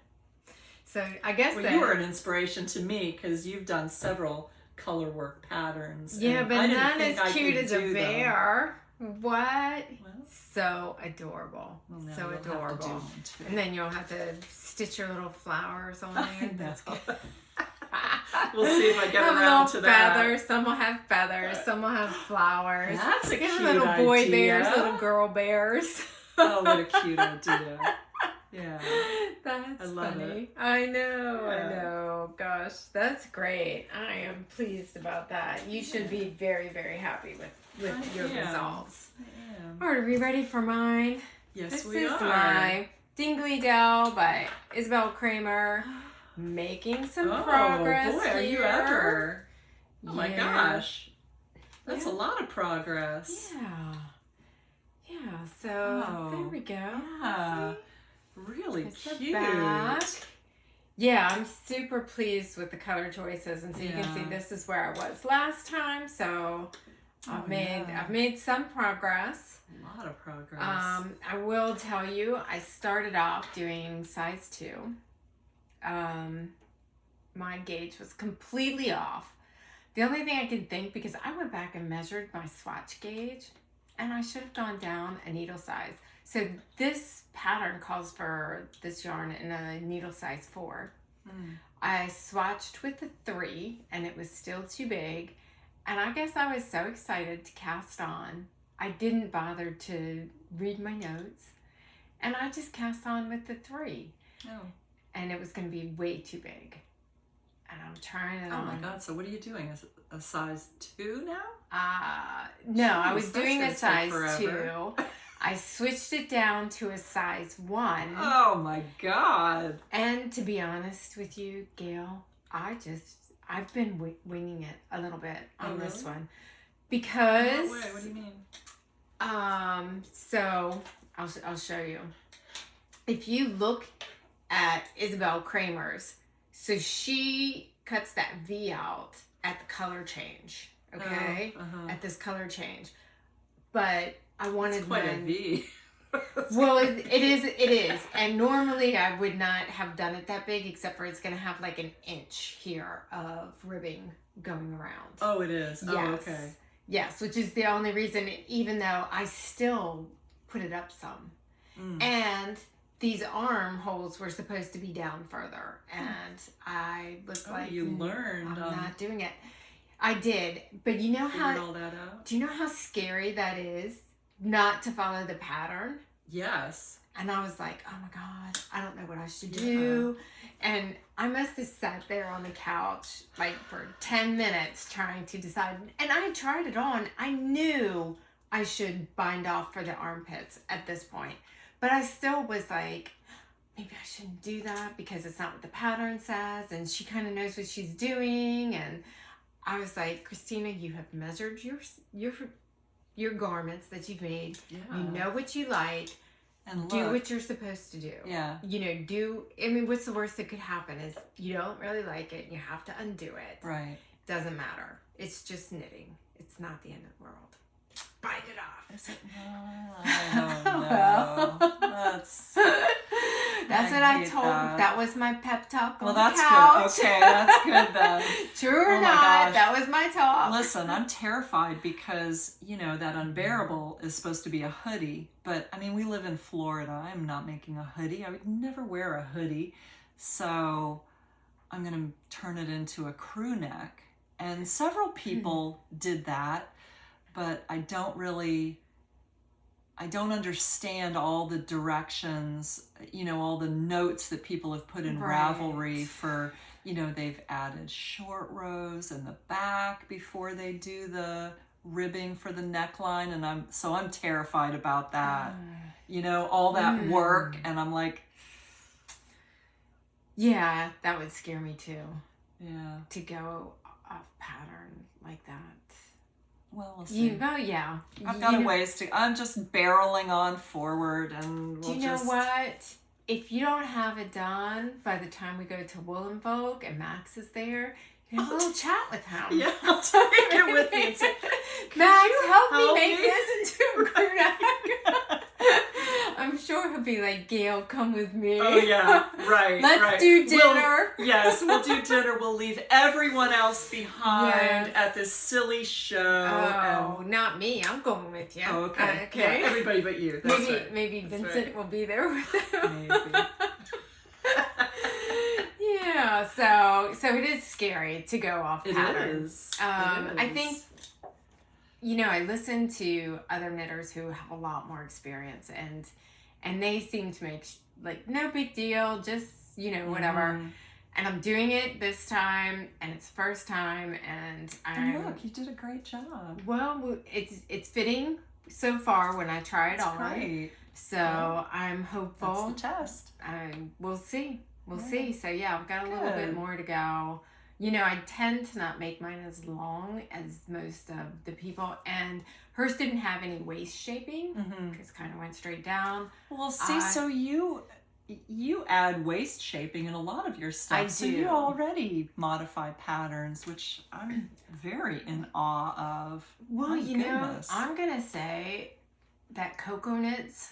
So I guess you were an inspiration to me because you've done several color work patterns. Yeah, but not as cute as a bear. What? Well, so adorable. Well, so adorable. And then you'll have to stitch your little flowers on there. That's good. We'll see if I get around to that. Feathers. Some will have feathers. Some will have flowers. That's a cute little boy idea. bears, little girl bears. Oh, what a cute idea. Yeah. That's I love funny. it. I know. Yeah. I know. Gosh, that's great. I am pleased about that. You should be very, very happy with your results. I am. All right, are we ready for mine? Yes, This we is are. my Dingley Dell by Isabel Kramer. Making some progress boy, are you here. ever? Oh my Yeah. gosh. That's a lot of progress. Yeah. Yeah, so there we go. Yeah. Really There's the cute. back. Yeah, I'm super pleased with the color choices, and so you can see Yeah. this is where I was last time. So I've made some progress. A lot of progress. I will tell you, I started off doing size 2. My gauge was completely off. The only thing I can think, because I went back and measured my swatch gauge, and I should have gone down a needle size. So this pattern calls for this yarn in a needle size 4. I swatched with the 3, and it was still too big. And I guess I was so excited to cast on, I didn't bother to read my notes, and I just cast on with the 3. Oh. And it was going to be way too big. And I'm trying it on. Oh my God, so what are you doing? Is it a size 2 now? No, Jeez, I was doing a that's gonna take size forever. 2. I switched it down to a size 1. Oh my God. And to be honest with you, Gayle, I've been winging it a little bit on this one. Because... Wait, what do you mean? So I'll show you. If you look at Isabel Kramer's, so she cuts that V out at the color change, okay? At this color change. But I wanted it's quite a V. Well, it is. And normally I would not have done it that big, except for it's going to have like an inch here of ribbing going around. Oh, it is? Yes. Oh, okay. Yes, which is the only reason, even though I still put it up some. And these armholes were supposed to be down further. And I was like, you learned. I'm not doing it. I did. But you know how... all that out? Do you know how scary that is? Not to follow the pattern? Yes. And I was like, oh my God, I don't know what I should do. And I must have sat there on the couch like for 10 minutes trying to decide. And I tried it on. I knew I should bind off for the armpits at this point. But I still was like, maybe I shouldn't do that because it's not what the pattern says. And she kind of knows what she's doing. And I was like, Christina, you have measured your garments that you've made. Yeah. You know what you like. And do what you're supposed to do. Yeah. You know, I mean, what's the worst that could happen is you don't really like it. You have to undo it. Right. Doesn't matter. It's just knitting. It's not the end of the world. Bind it off. Is it? I don't know. That's what I told him. That was my pep talk on the couch. Good. Okay, that's good then. True or not, that was my talk. Listen, I'm terrified because, you know, that UnBEARable is supposed to be a hoodie. But, I mean, we live in Florida. I'm not making a hoodie. I would never wear a hoodie. So I'm going to turn it into a crew neck. And several people did that. But I don't understand all the directions, you know, all the notes that people have put in Ravelry for, you know, they've added short rows in the back before they do the ribbing for the neckline. And I'm terrified about that, you know, all that work. And I'm like, yeah, that would scare me too. Yeah. To go off pattern like that. Well, we'll see. Yeah. I've got a ways to... I'm just barreling on forward and do you know what? If you don't have it done by the time we go to Woolen Folk and Max is there, you can have a little chat with him. Yeah, I'll take it with me and say, Max, help me make this into a crew neck. I'm sure he'll be like, Gayle, come with me. Oh, yeah, right. Let's do dinner. We'll do dinner. We'll leave everyone else behind at this silly show. Oh, not me. I'm going with you. Oh, okay. Yeah, everybody but you. That's maybe Vincent will be there with him. Maybe. Yeah, so it is scary to go off pattern. It is. I think, you know, I listen to other knitters who have a lot more experience and they seem to make like, no big deal, just, you know, whatever. And I'm doing it this time, and it's first time, and look, you did a great job. Well, it's fitting so far when I try it on. Great. So I'm hopeful. That's the test. We'll see. We'll see. So yeah, I've got a little bit more to go. You know, I tend to not make mine as long as most of the people, and hers didn't have any waist shaping because kind of went straight down. Well, see, so you add waist shaping in a lot of your stuff. I do. So you already modify patterns, which I'm very in awe of. Well, My you goodness. know, I'm gonna say that Coconuts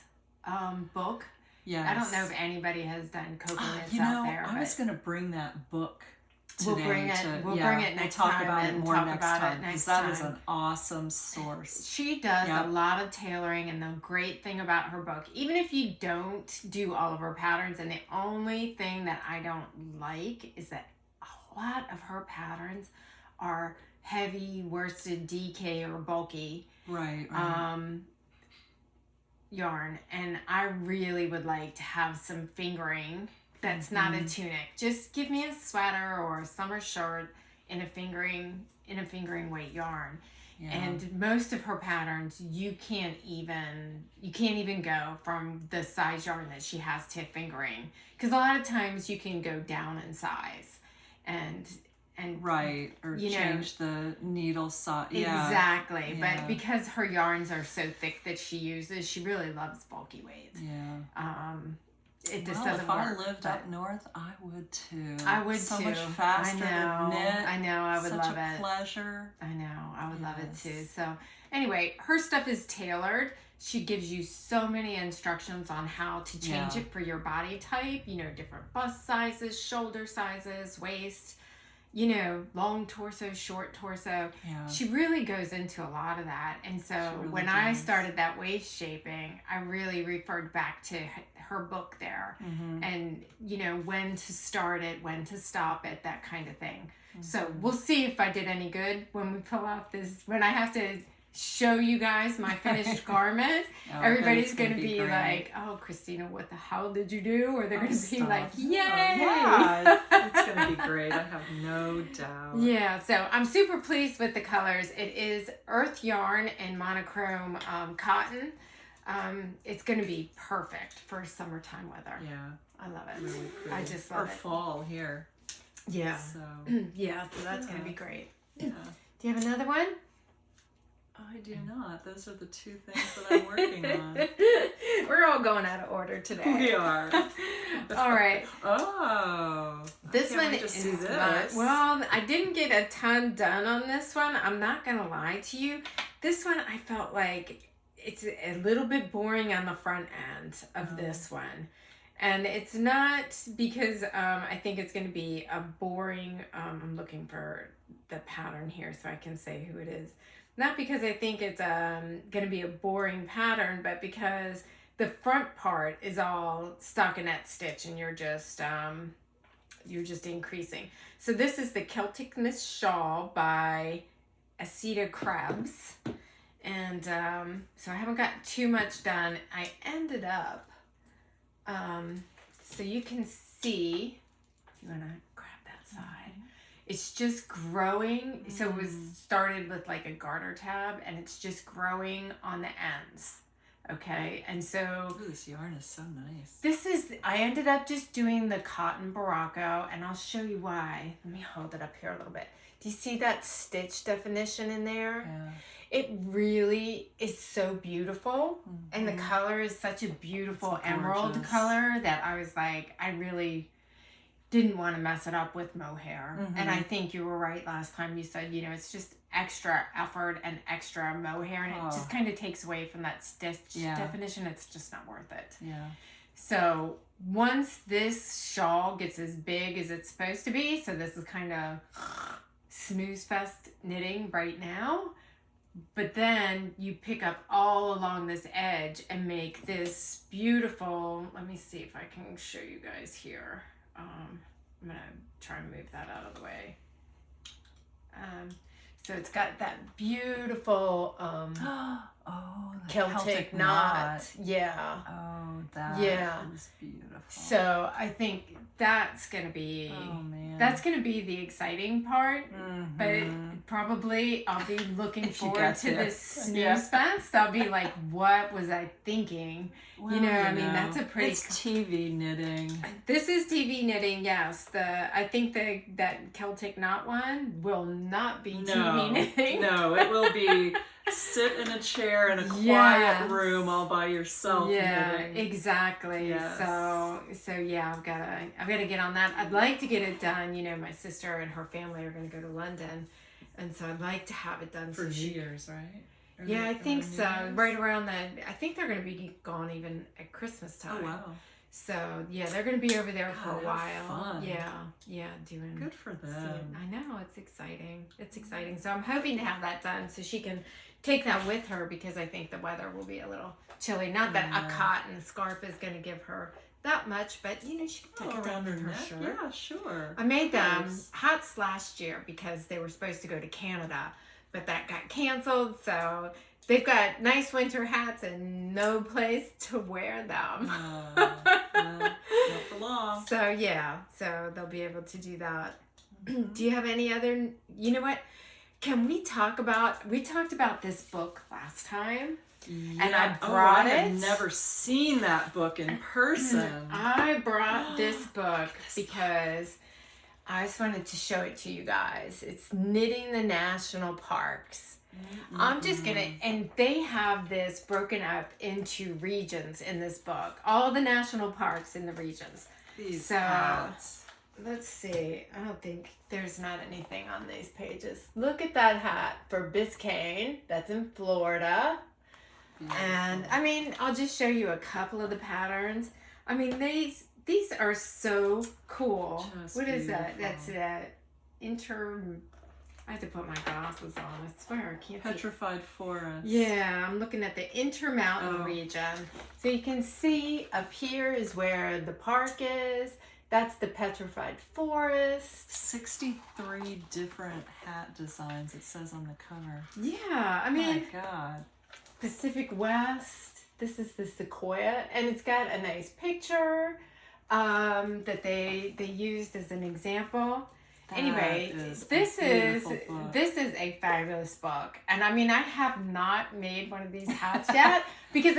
book. Yes. I don't know if anybody has done Coconuts you know, out there. I was going to bring that book today. We'll bring it. We'll bring it next we'll talk time about it and more talk next about time it next that time. is an awesome source. She does a lot of tailoring, and the great thing about her book, even if you don't do all of her patterns, and the only thing that I don't like is that a lot of her patterns are heavy worsted DK or bulky. Right. Yarn, and I really would like to have some fingering that's not a tunic. Just give me a sweater or a summer shirt in a fingering weight yarn. Yeah. And most of her patterns you can't even go from the size yarn that she has to fingering, because a lot of times you can go down in size and right, or change the needle size. Exactly. Yeah. But because her yarns are so thick that she uses, she really loves bulky weights. Yeah. It just doesn't if work. I lived up north, I would too. I would so too. Much faster to knit. I know. I would Such love a it. Pleasure. I know. I would love it too. So anyway, her stuff is tailored. She gives you so many instructions on how to change it for your body type. You know, different bust sizes, shoulder sizes, waist. You know, long torso, short torso. Yeah. She really goes into a lot of that. And so when I started that waist shaping, I really referred back to her book there. And, you know, when to start it, when to stop it, that kind of thing. So we'll see if I did any good when we pull off this, when I have to show you guys my finished garment. Everybody's going to be like, oh, Christina, what the hell did you do? Or they're going to be like, yay! Yeah, it's going to be great. I have no doubt. Yeah, so I'm super pleased with the colors. It is earth yarn and monochrome cotton. It's going to be perfect for summertime weather. Yeah. I love it. Really pretty. I just love it. Or fall here. Yeah. So. Yeah, so that's going to be great. Yeah. Do you have another one? I do not. Those are the two things that I'm working on. We're all going out of order today. We are. All right. Oh. This one is this. Well, I didn't get a ton done on this one. I'm not going to lie to you. This one, I felt like it's a little bit boring on the front end of this one. And it's not because I think it's going to be a boring, I'm looking for the pattern here so I can say who it is. Not because I think it's going to be a boring pattern, but because the front part is all stockinette stitch and you're just increasing. So this is the Celtic Mist Shawl by Aceta Krebs. And so I haven't got too much done. I ended up, so you can see, if you want to grab that side, it's just growing. So it was started with like a garter tab, and it's just growing on the ends. Okay, and so ooh, this yarn is so nice. This is, I ended up just doing the cotton Barocco, and I'll show you why. Let me hold it up here a little bit. Do you see that stitch definition in there? Yeah. It really is so beautiful, and the color is such a beautiful emerald color that I was like, I really didn't want to mess it up with mohair. And I think you were right last time you said, you know, it's just extra effort and extra mohair, and it just kind of takes away from that stitch definition. It's just not worth it. Yeah. So once this shawl gets as big as it's supposed to be, so this is kind of snooze fest knitting right now, but then you pick up all along this edge and make this beautiful, let me see if I can show you guys here. I'm going to try and move that out of the way. So it's got that beautiful, Oh, the Celtic knot. Yeah. Oh, that is beautiful. So I think that's gonna be the exciting part. But probably I'll be looking forward to this snooze fest. I'll be like, what was I thinking? Well, that's a pretty. It's TV knitting. This is TV knitting, yes. I think that Celtic knot one will not be TV knitting. No, it will be sit in a chair in a quiet room all by yourself. Yeah, knitting. Exactly. Yes. So yeah, I've gotta get on that. I'd like to get it done. My sister and her family are gonna go to London, and so I'd like to have it done for New Year's, right? Yeah, I think so. Right around that. I think they're going to be gone even at Christmas time. Oh, wow. So, yeah, they're going to be over there for a while. Fun. Yeah, doing. Good for them. I know, it's exciting. It's exciting. So, I'm hoping to have that done so she can take that with her because I think the weather will be a little chilly. Not that a cotton scarf is going to give her that much, but she can take it around her shirt. Yeah, sure. I made them hats last year because they were supposed to go to Canada. But that got canceled, so they've got nice winter hats and no place to wear them. Not for long. So they'll be able to do that. Do you have any other? You know what? Can we talk about? We talked about this book last time, and I brought it. I have never seen that book in person. I brought this book because I just wanted to show it to you guys. It's Knitting the National Parks. I'm just and they have this broken up into regions in this book. All the national parks in the regions. These hats. Let's see. I don't think there's not anything on these pages. Look at that hat for Biscayne. That's in Florida. Beautiful. And I'll just show you a couple of the patterns. These are so cool. What is that? That's I have to put my glasses on. I swear I can't see. Petrified forest. Yeah, I'm looking at the Intermountain region. So you can see up here is where the park is. That's the Petrified Forest. 63 different hat designs it says on the cover. Yeah, oh my God. Pacific West. This is the Sequoia, and it's got a nice picture that they used as an example. Anyway, this is a fabulous book, and I have not made one of these hats yet because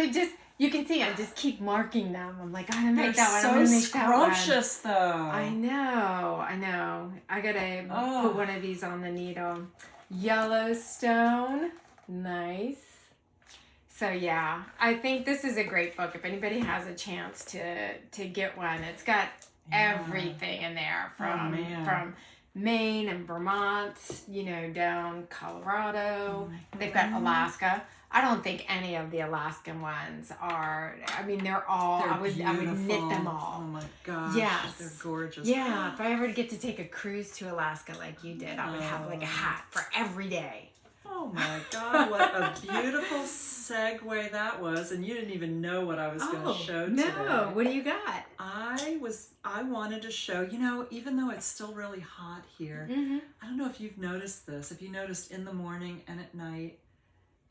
you can see I just keep marking them. I'm like, I'm gonna make that one. I'm gonna make that one. So scrumptious, though. I know. I gotta put one of these on the needle. Yellowstone, nice. So yeah, I think this is a great book. If anybody has a chance to get one, it's got everything in there from Maine and Vermont, down Colorado. They've got Alaska. I don't think any of the Alaskan ones are. They're all. I would knit them all. Oh my gosh. Yes. They're gorgeous. Yeah. If I ever get to take a cruise to Alaska like you did, I would have like a hat for every day. Oh my God, what a beautiful segue that was. And you didn't even know what I was going to show today. No, what do you got? I wanted to show, even though it's still really hot here, I don't know if you've noticed this. If you noticed in the morning and at night,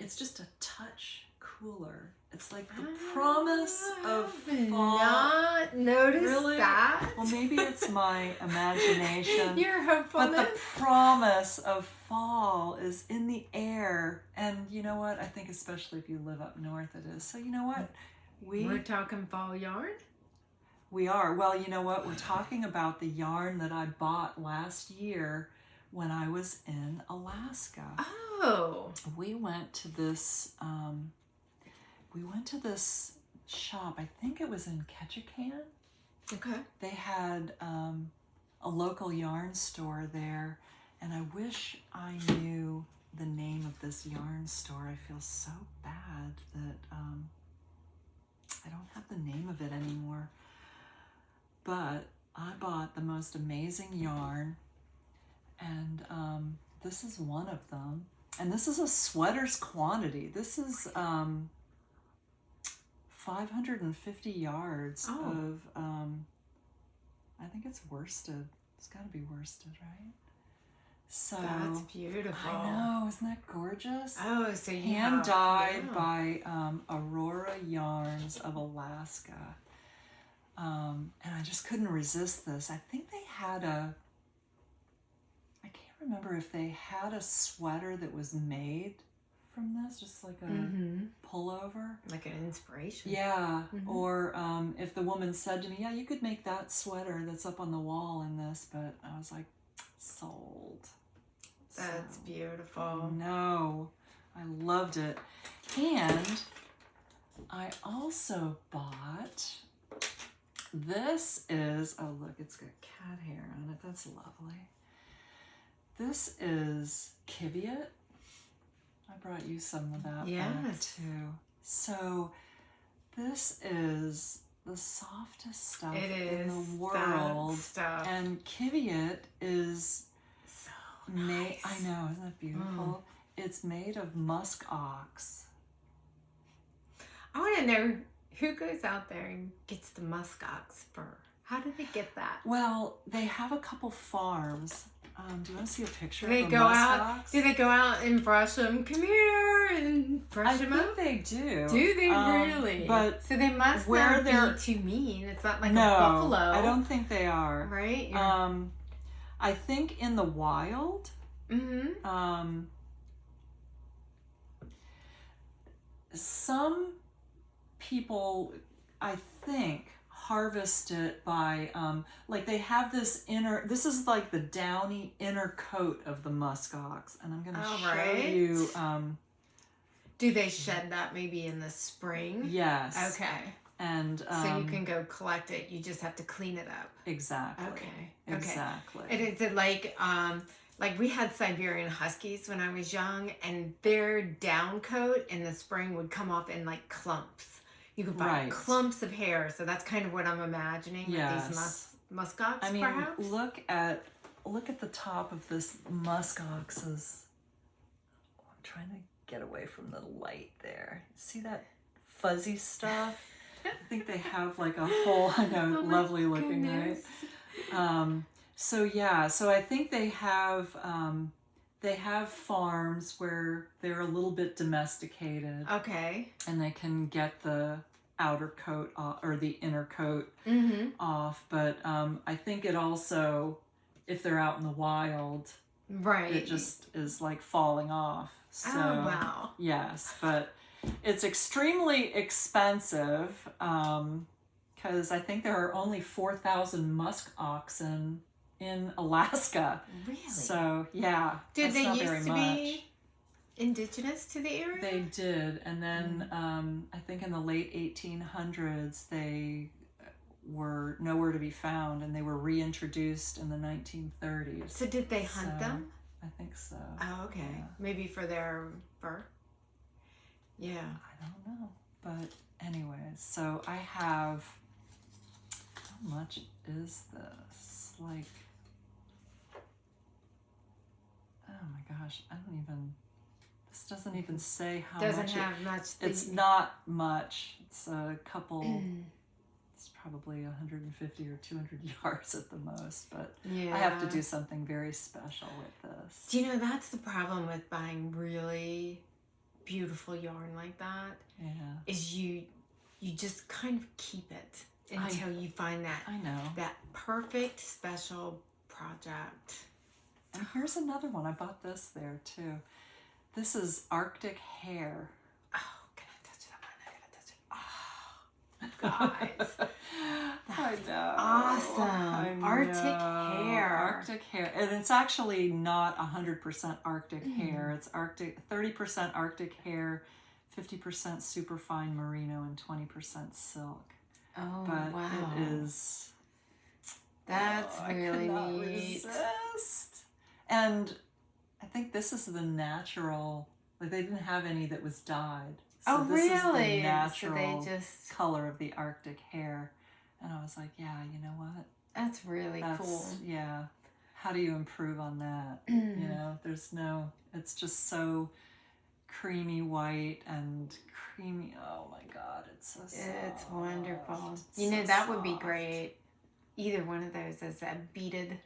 it's just a touch cooler. It's like the promise of fall. Not noticed really? That. Well, maybe it's my imagination. Your hopefulness. But the promise of fall is in the air. And you know what? I think especially if you live up north it is. So you know what? We're talking fall yarn? We are. Well, you know what? We're talking about the yarn that I bought last year when I was in Alaska. Oh. We went to this shop. I think it was in Ketchikan. Okay. They had a local yarn store there, and I wish I knew the name of this yarn store. I feel so bad that I don't have the name of it anymore. But I bought the most amazing yarn, and this is one of them. And this is a sweater's quantity. This is 550 yards of, I think it's worsted. It's got to be worsted, right? So that's beautiful. I know, isn't that gorgeous? Oh, so you hand dyed yeah. by Aurora Yarns of Alaska. And I just couldn't resist this. I think they had I can't remember if they had a sweater that was made from this, just like a pullover. Like an inspiration. Yeah, or if the woman said to me, yeah, you could make that sweater that's up on the wall in this, but I was like, sold. That's beautiful. No, I loved it. And I also bought, this is, oh look, it's got cat hair on it. That's lovely. This is Kiviot. I brought you some of that back too. So this is the softest stuff in the world. And Kiviot is so made, nice. I know, isn't that beautiful? It's made of musk ox. I want to know who goes out there and gets the musk ox fur. How do they get that? Well, they have a couple farms. Do you want to see a picture They of a go musk out. ox? Do they go out and brush them? Come here and brush them up. I think they do. Do they really? But so they must not be too mean. It's not like a buffalo. I don't think they are. Right? I think in the wild, some people, I think, harvest it by like they have this this is like the downy inner coat of the musk ox, and I'm going to show you. Do they shed that maybe in the spring? Yes. Okay. And so you can go collect it. You just have to clean it up. Exactly. Okay. Exactly. And is it like we had Siberian Huskies when I was young, and their down coat in the spring would come off in like clumps. You could find clumps of hair, so that's kind of what I'm imagining with these musk ox. I mean, perhaps? look at the top of this musk ox's. I'm trying to get away from the light there. See that fuzzy stuff? I think they have like a whole. I know, lovely looking, right? So I think they have farms where they're a little bit domesticated. Okay. And they can get the outer coat off, or the inner coat off. But I think it also, if they're out in the wild, it just is like falling off. So, oh, wow. Yes, but it's extremely expensive because I think there are only 4,000 musk oxen in Alaska. Really? So, yeah. Did they not used very to much. be indigenous to the area? They did. And then I think in the late 1800s, they were nowhere to be found, and they were reintroduced in the 1930s. So did they hunt them? I think so. Oh, okay. Yeah. Maybe for their fur? Yeah. I don't know. But anyways, so I have, how much is this? Like, oh my gosh, I don't even, this doesn't even say how much. Doesn't have much. It's not much. It's a couple, it's probably 150 or 200 yards at the most, but I have to do something very special with this. Do you know, that's the problem with buying really beautiful yarn like that. Yeah. Is you just kind of keep it until you find that that perfect special project. And here's another one. I bought this there too. This is Arctic Hare. Oh, can I touch that one? I gotta touch it. Oh, guys. I know. Awesome. Arctic Hare. Arctic Hare. And it's actually not 100% Arctic Hare. It's 30% Arctic Hare, 50% superfine merino, and 20% silk. Oh, but wow. It is. That's really neat. Resist. And I think this is the natural, like they didn't have any that was dyed. So this is the natural color of the Arctic Hare. And I was like, yeah, you know what? That's really cool. Yeah. How do you improve on that? You know, it's just so creamy white and creamy. Oh my God, it's so soft. It's wonderful. You know, that would be great. Either one of those as a beaded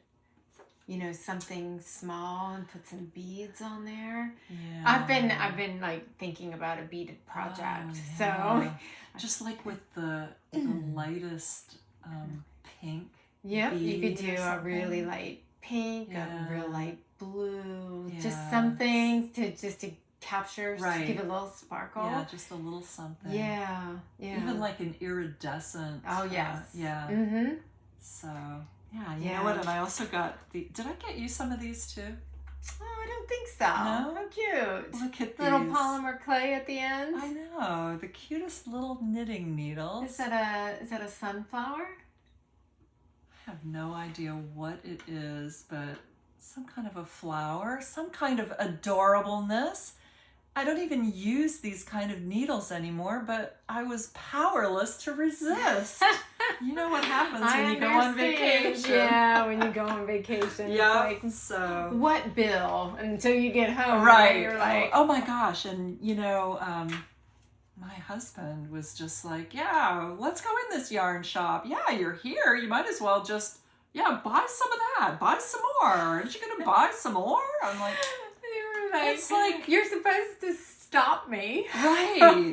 something small and put some beads on there. Yeah. I've been like thinking about a beaded project. Oh, So yeah. Just like with the lightest pink. yep, you could bead do or a really something. light pink, a Yeah. real light blue, just Yeah. something to capture, Right. give it a little sparkle. Yeah, just a little something. Yeah, yeah. Even like an iridescent. Oh yes. Yeah. Mm-hmm. So yeah, you Yeah. know what? And I also got did I get you some of these too? Oh, I don't think so. No? How cute. Look at Little these. polymer clay at the end. I know, the cutest little knitting needles. Is that a sunflower? I have no idea what it is, but some kind of a flower, some kind of adorableness. I don't even use these kind of needles anymore, but I was powerless to resist. You know what happens when you go on vacation. Yeah, when you go on vacation. Yeah, It's like, so... what bill? Until you get home. Right. You're like, oh my gosh. And, my husband was just like, yeah, let's go in this yarn shop. Yeah, you're here. You might as well just, buy some of that. Buy some more. Aren't you going to buy some more? I'm like, it's like, you're supposed to stop me. Right.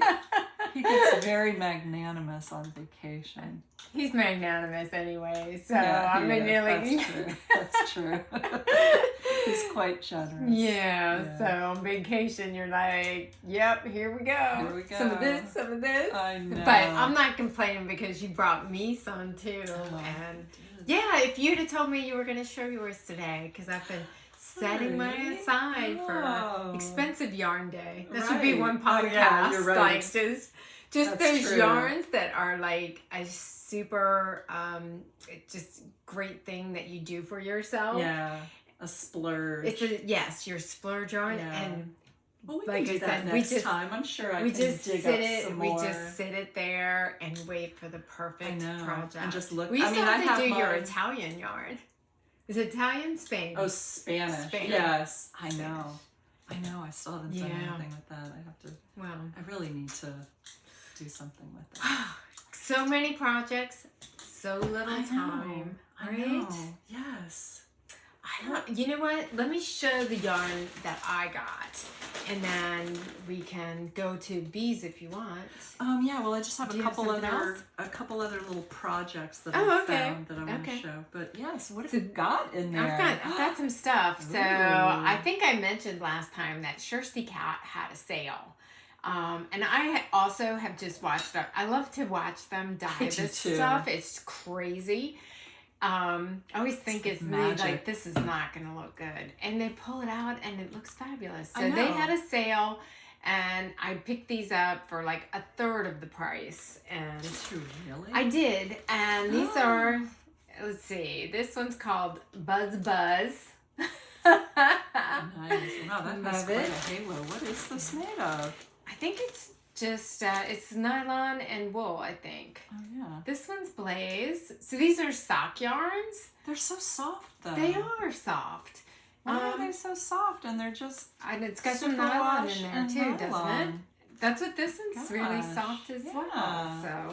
He gets very magnanimous on vacation. He's magnanimous anyway, so Yeah, I'm nearly. That's true. He's quite generous. Yeah, so on vacation you're like, yep, here we go. Here we go. Some of this. I know. But I'm not complaining because you brought me some too. Oh, And yeah, if you'd have told me you were going to show yours today, because I've been setting mine aside for expensive yarn day. That should be one podcast. Oh, yeah, you're right. Like just That's those true. yarns that are like a super just great thing that you do for yourself. Yeah, a splurge. It's your splurge yarn. Yeah. And Well, we like can do I that said, next time. I'm sure I can dig up some more. We just sit it there and wait for the perfect project. And just look. We used to have to do your mine. Italian yarn. Is it Italian? Spain? Oh, Spanish. Yes, I know. I still haven't done anything with that. I have to. Well, I really need to do something with it. So many projects, so little time. I Right? know. Yes. You know what? Let me show the yarn that I got, and then we can go to bees if you want. Yeah. Well, I just have Do you have something else? a couple other little projects that Oh, I okay. found that I want to Okay. show. But yes, what have you got in there? I've got some stuff. So Ooh. I think I mentioned last time that Thirsty Cat had a sale. And I also have just watched them. I love to watch them dye I do this too. stuff. It's crazy. I always think it's magic. like, this is not going to look good. And they pull it out and it looks fabulous. So I they know. had a sale and I picked these up for like a third of the price. And Really? I did. And these are, let's see, this one's called Buzz Buzz. Nice. Wow, that has Love quite it. a halo. What is this made of? I think it's just, it's nylon and wool, I think. Oh, yeah. This one's Blaze. So these are sock yarns. They're so soft, though. They are soft. Why are they so soft? And they're just And it's got some superwash nylon in there and too, doesn't it? nylon. That's what this one's really Gosh, soft as well. yeah.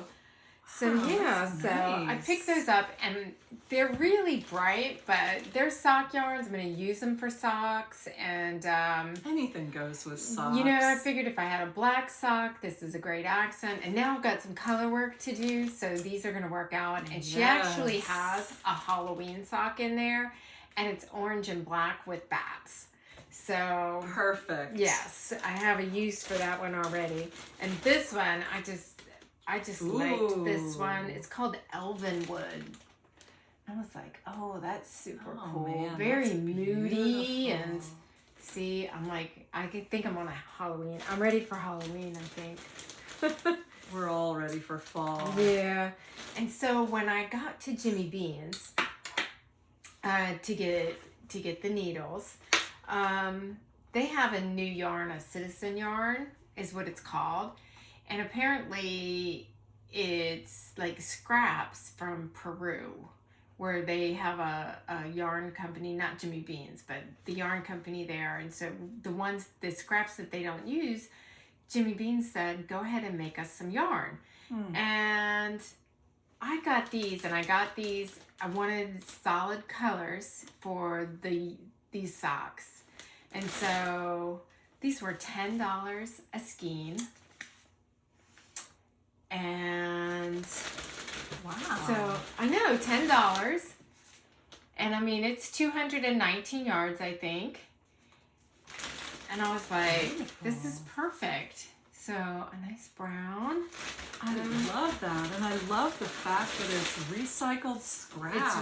So Wow, yeah, that's so I nice. picked those up and they're really bright, but they're sock yarns. I'm going to use them for socks and Anything goes with socks. you know, I figured if I had a black sock, this is a great accent. And now I've got some color work to do, so these are going to work out. And she actually Yes. has a Halloween sock in there, and it's orange and black with bats. So Perfect. yes, I have a use for that one already. And this one, I just liked this one. It's called Englewood. I was like, oh, that's super Oh, cool. man, Very that's moody beautiful. and see, I'm like, I think I'm on a Halloween. I'm ready for Halloween, I think. We're all ready for fall. Yeah. And so when I got to Jimmy Bean's to get the needles, they have a new yarn, a citizen yarn is what it's called. And apparently it's like scraps from Peru, where they have a yarn company, not Jimmy Bean's, but the yarn company there. And so the scraps that they don't use, Jimmy Bean said, go ahead and make us some yarn. And I got these, and I wanted solid colors for these socks. And so these were $10 a skein. And wow. So I know, $10. And I mean, it's 219 yards, I think. And I was like, this is perfect. So a nice brown. I love that. And I love the fact that it's recycled scraps. It's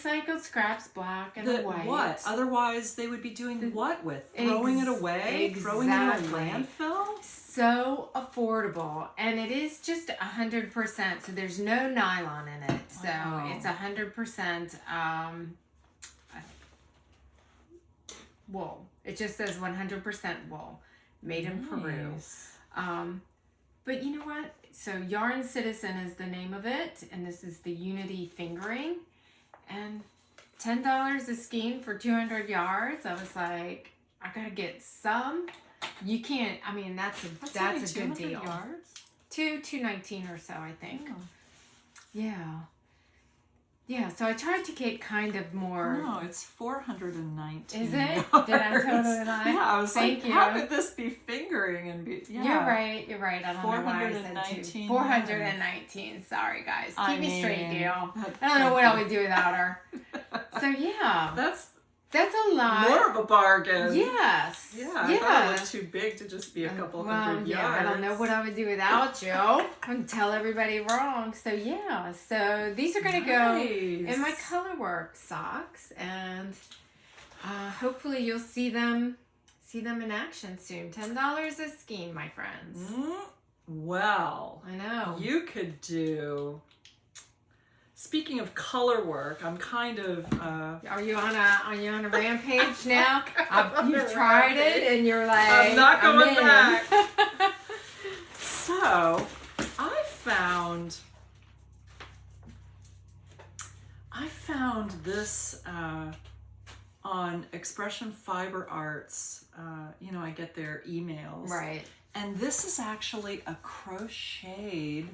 recycled scraps, black and white. What? Otherwise, they would be doing what with? Throwing it away? Exactly. Throwing it in a landfill? So affordable. And it is just 100%. So there's no nylon in it. So it's 100% wool. It just says 100% wool. Made in Peru. But you know what? So Yarn Citizen is the name of it, and this is the Unity fingering, and $10 a skein for 200 yards. I was like, I gotta get some. You can't. I mean, that's a good deal. Yards? 219 or so, I think. Oh. Yeah. Yeah, so I tried to get kind of more. No, it's 419. Is it? Yards. Did I totally lie? Yeah, I was Thank like, you. how could this be fingering and be? Yeah. You're right. I don't know why I said 2. 419. Sorry, guys. Keep me straight, Gayle. I don't know what I would do without her. So yeah, that's a lot. more of a bargain. Yes. Yeah. I thought it was too big to just be a couple hundred yards. I don't know what I would do without you. I'm tell everybody wrong. So yeah, so these are gonna go in my color work socks, and hopefully you'll see them in action soon. $10 a skein, my friends. Well, I know. You could do. Speaking of color work, I'm kind of. Are you on a rampage now? You've tried it, and you're like, I'm not going back. So, I found this on Expression Fiber Arts. I get their emails. Right. And this is actually a crocheted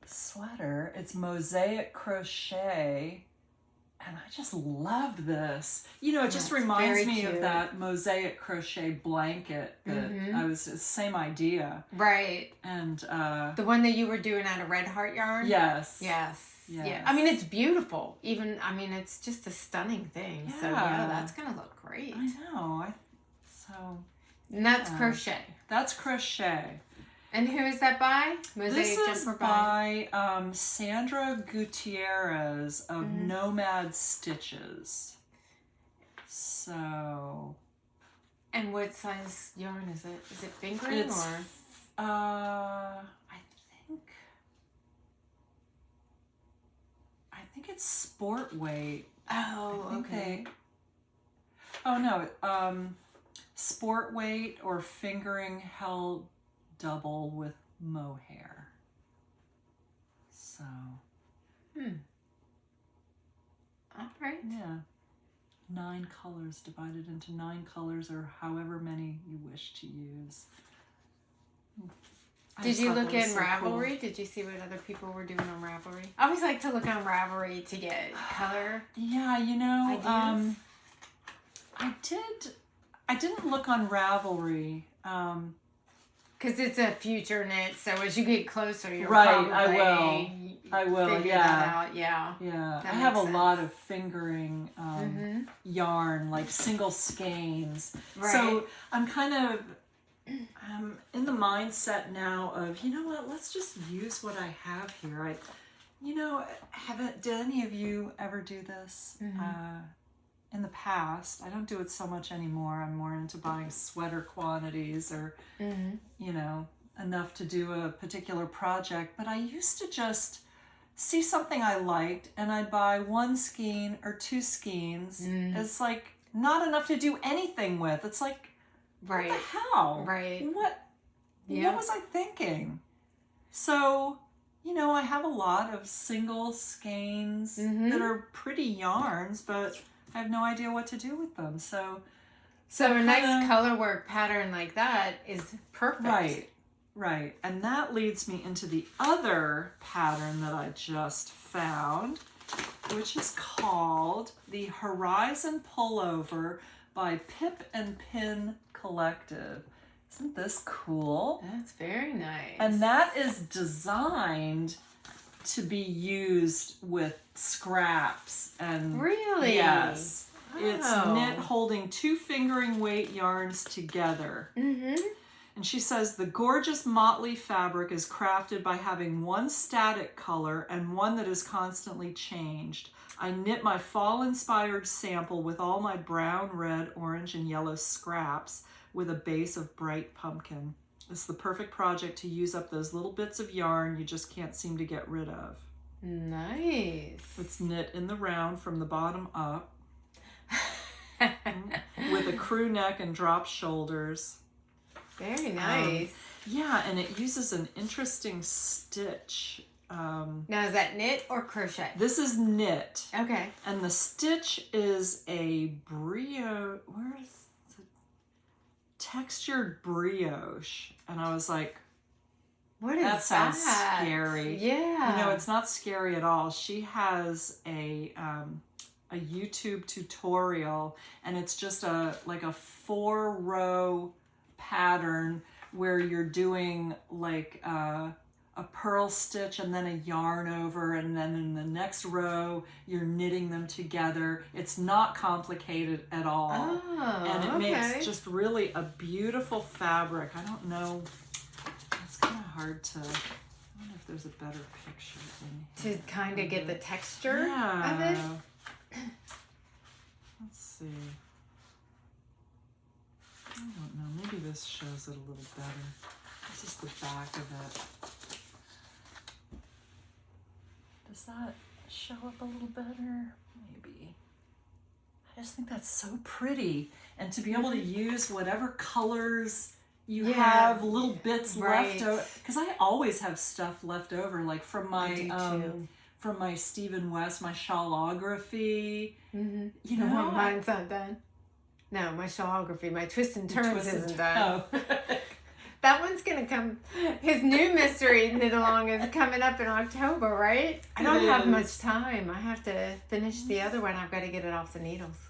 sweater. It's mosaic crochet, and I just love this. It just reminds me of that mosaic crochet blanket that it's the same idea. Right. And the one that you were doing out of Red Heart yarn? Yes. Yeah. I mean, it's beautiful. It's just a stunning thing. Yeah. So yeah, that's gonna look great. I know. And that's crochet. That's crochet. And who is that by? This is by Sandra Gutierrez of Nomad Stitches. So. And what size yarn is it? Is it fingering or? I think it's sport weight. Oh, okay. Oh no, sport weight or fingering held double with mohair. So. All right. Yeah. 9 colors divided into 9 colors, or however many you wish to use. Did you look in Ravelry? Cool. Did you see what other people were doing on Ravelry? I always like to look on Ravelry to get color. Yeah, ideas. I didn't look on Ravelry. Because it's a future knit, so as you get closer, you're right. probably I will. Figure Yeah. that out. Yeah. Yeah. That I have a makes lot of fingering yarn, like single skeins. Right. So I'm kind of in the mindset now of, let's just use what I have here. Did any of you ever do this? In the past, I don't do it so much anymore. I'm more into buying sweater quantities or, enough to do a particular project. But I used to just see something I liked and I'd buy 1 skein or 2 skeins. It's like not enough to do anything with. It's like, right. What the hell? Right. What was I thinking? So, I have a lot of single skeins that are pretty yarns, but I have no idea what to do with them. So a nice color work pattern like that is perfect. Right. Right, and that leads me into the other pattern that I just found, which is called the Horizon Pullover by Pip and Pin Collective. Isn't this cool? That's very nice. And that is designed to be used with scraps and Really? yes. Oh. It's knit holding 2 fingering weight yarns together. Mm-hmm. And she says the gorgeous motley fabric is crafted by having one static color and one that is constantly changed. I knit my fall-inspired sample with all my brown, red, orange, and yellow scraps with a base of bright pumpkin. It's the perfect project to use up those little bits of yarn you just can't seem to get rid of. Nice. It's knit in the round from the bottom up with a crew neck and drop shoulders. Very nice. Yeah, and it uses an interesting stitch. Now, is that knit or crochet? This is knit. Okay. And the stitch is a brioche. Where's the textured brioche? And I was like, What is that sounds scary. Yeah. You know, it's not scary at all. She has a YouTube tutorial, and it's just like a 4-row pattern where you're doing like a purl stitch and then a yarn over, and then in the next row you're knitting them together. It's not complicated at all. Oh, and it okay. makes just really a beautiful fabric. I don't know, it's kind of hard to, I wonder if there's a better picture in here. To kind of get the texture of it? Yeah. Let's see. I don't know. Maybe this shows it a little better. This is the back of it. Does that show up a little better? Maybe. I just think that's so pretty. And to be able to use whatever colors you have, little bits left over. Because I always have stuff left over, like from my from my Stephen West, my shawlography. Mm-hmm. You know, mine's not done. No, my shawlography, my twist and turns isn't done. Oh. That one's gonna come. His new mystery knit along is coming up in October, right? I don't have much time. I have to finish the other one. I've got to get it off the needles.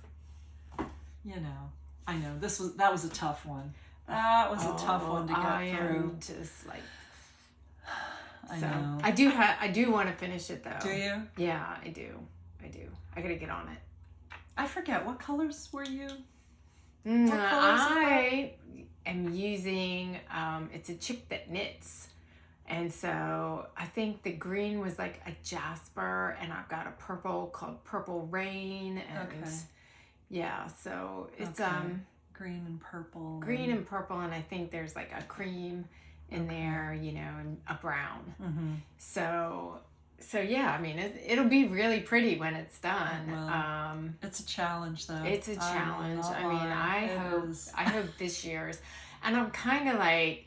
You know, I know that was a tough one. That was a tough one to get through. Am just like. I know. I do want to finish it though. Do you? Yeah, I do. I gotta get on it. I forget, what colors were you? I am using, it's a chick that knits. And so I think the green was like a jasper, and I've got a purple called Purple Rain. And yeah, so it's green and purple. Green and purple, and I think there's like a cream in there, you know, and a brown. Mm-hmm. So yeah, I mean, it'll be really pretty when it's done. It's a challenge, though. It's a challenge. I mean, I hope this year's, and I'm kind of like,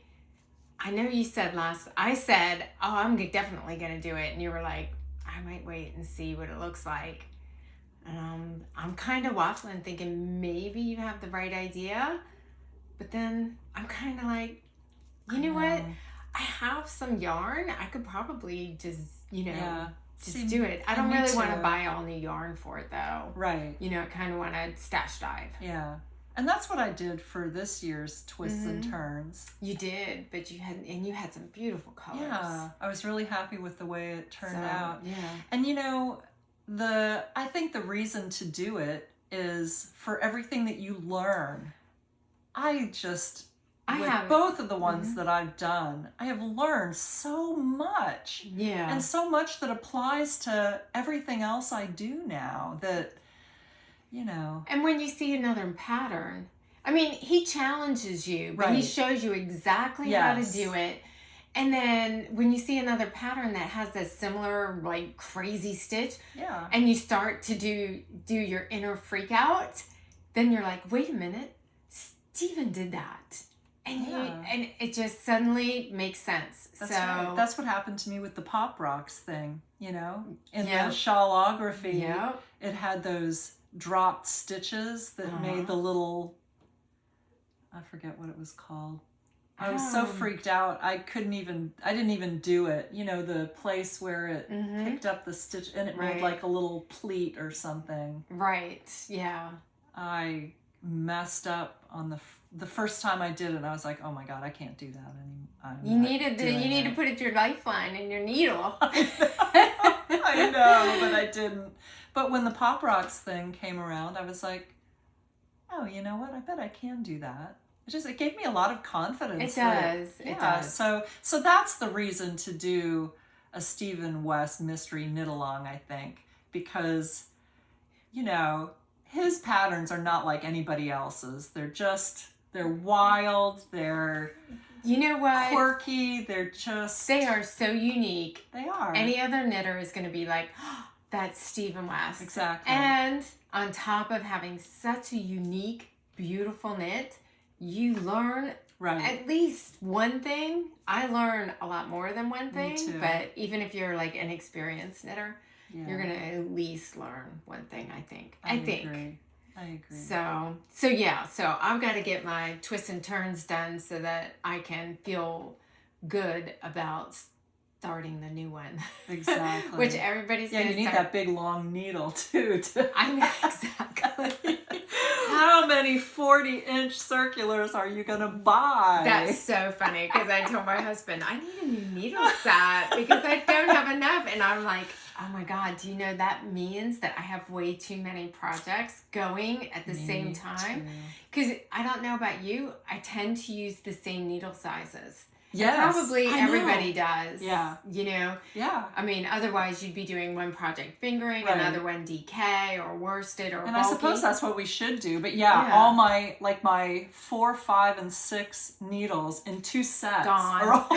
I know you said I said, oh, I'm definitely going to do it. And you were like, I might wait and see what it looks like. I'm kind of waffling, thinking maybe you have the right idea. But then I'm kind of like, you know what? I have some yarn. I could probably just, just do it. I don't really want to buy all new yarn for it, though. Right. You know, I kind of want to stash dive. Yeah. And that's what I did for this year's Twists and Turns. You did, but you had some beautiful colors. Yeah. I was really happy with the way it turned out. Yeah. And I think the reason to do it is for everything that you learn. Both of the ones that I've done, I have learned so much. Yeah. And so much that applies to everything else I do now that, And when you see another pattern, I mean, he challenges you, but he shows you exactly how to do it. And then when you see another pattern that has a similar, like, crazy stitch, and you start to do your inner freak out, then you're like, wait a minute, Stephen did that. And it just suddenly makes sense. That's right. That's what happened to me with the Pop Rocks thing, in the shawlography. Yeah. It had those dropped stitches that made the little, I forget what it was called. I was so freaked out. I didn't even do it. You know, the place where it picked up the stitch and it made like a little pleat or something. Right. Yeah. I messed up on the first time I did it. I was like, oh my God, I can't do that anymore. You need to put it your lifeline in your needle. I know, but I didn't. But when the Pop Rocks thing came around, I was like, oh, you know what? I bet I can do that. It gave me a lot of confidence. It does. It does. So that's the reason to do a Stephen West mystery knit along, I think, because, you know, his patterns are not like anybody else's. They're wild. They're, you know what? Quirky. They are so unique. They are. Any other knitter is going to be like, oh, that's Stephen West. Exactly. And on top of having such a unique, beautiful knit, you learn at least one thing. I learn a lot more than one thing. Me too. But even if you're like an experienced knitter, you're going to at least learn one thing, I think. I agree. So I've got to get my twists and turns done so that I can feel good about starting the new one. Exactly. Which everybody's going to you need that big long needle too. I know, exactly. How many 40-inch circulars are you going to buy? That's so funny because I told my husband, I need a new needle set because I don't have enough. And I'm like, oh my God, do you know that means that I have way too many projects going at the same time? Because I don't know about you, I tend to use the same needle sizes. Yes, probably everybody does. Yeah. You know? Yeah. I mean, otherwise you'd be doing one project fingering, another one DK or worsted or And bulky. I suppose that's what we should do. But all my 4, 5, and 6 needles in 2 sets gone. Are all...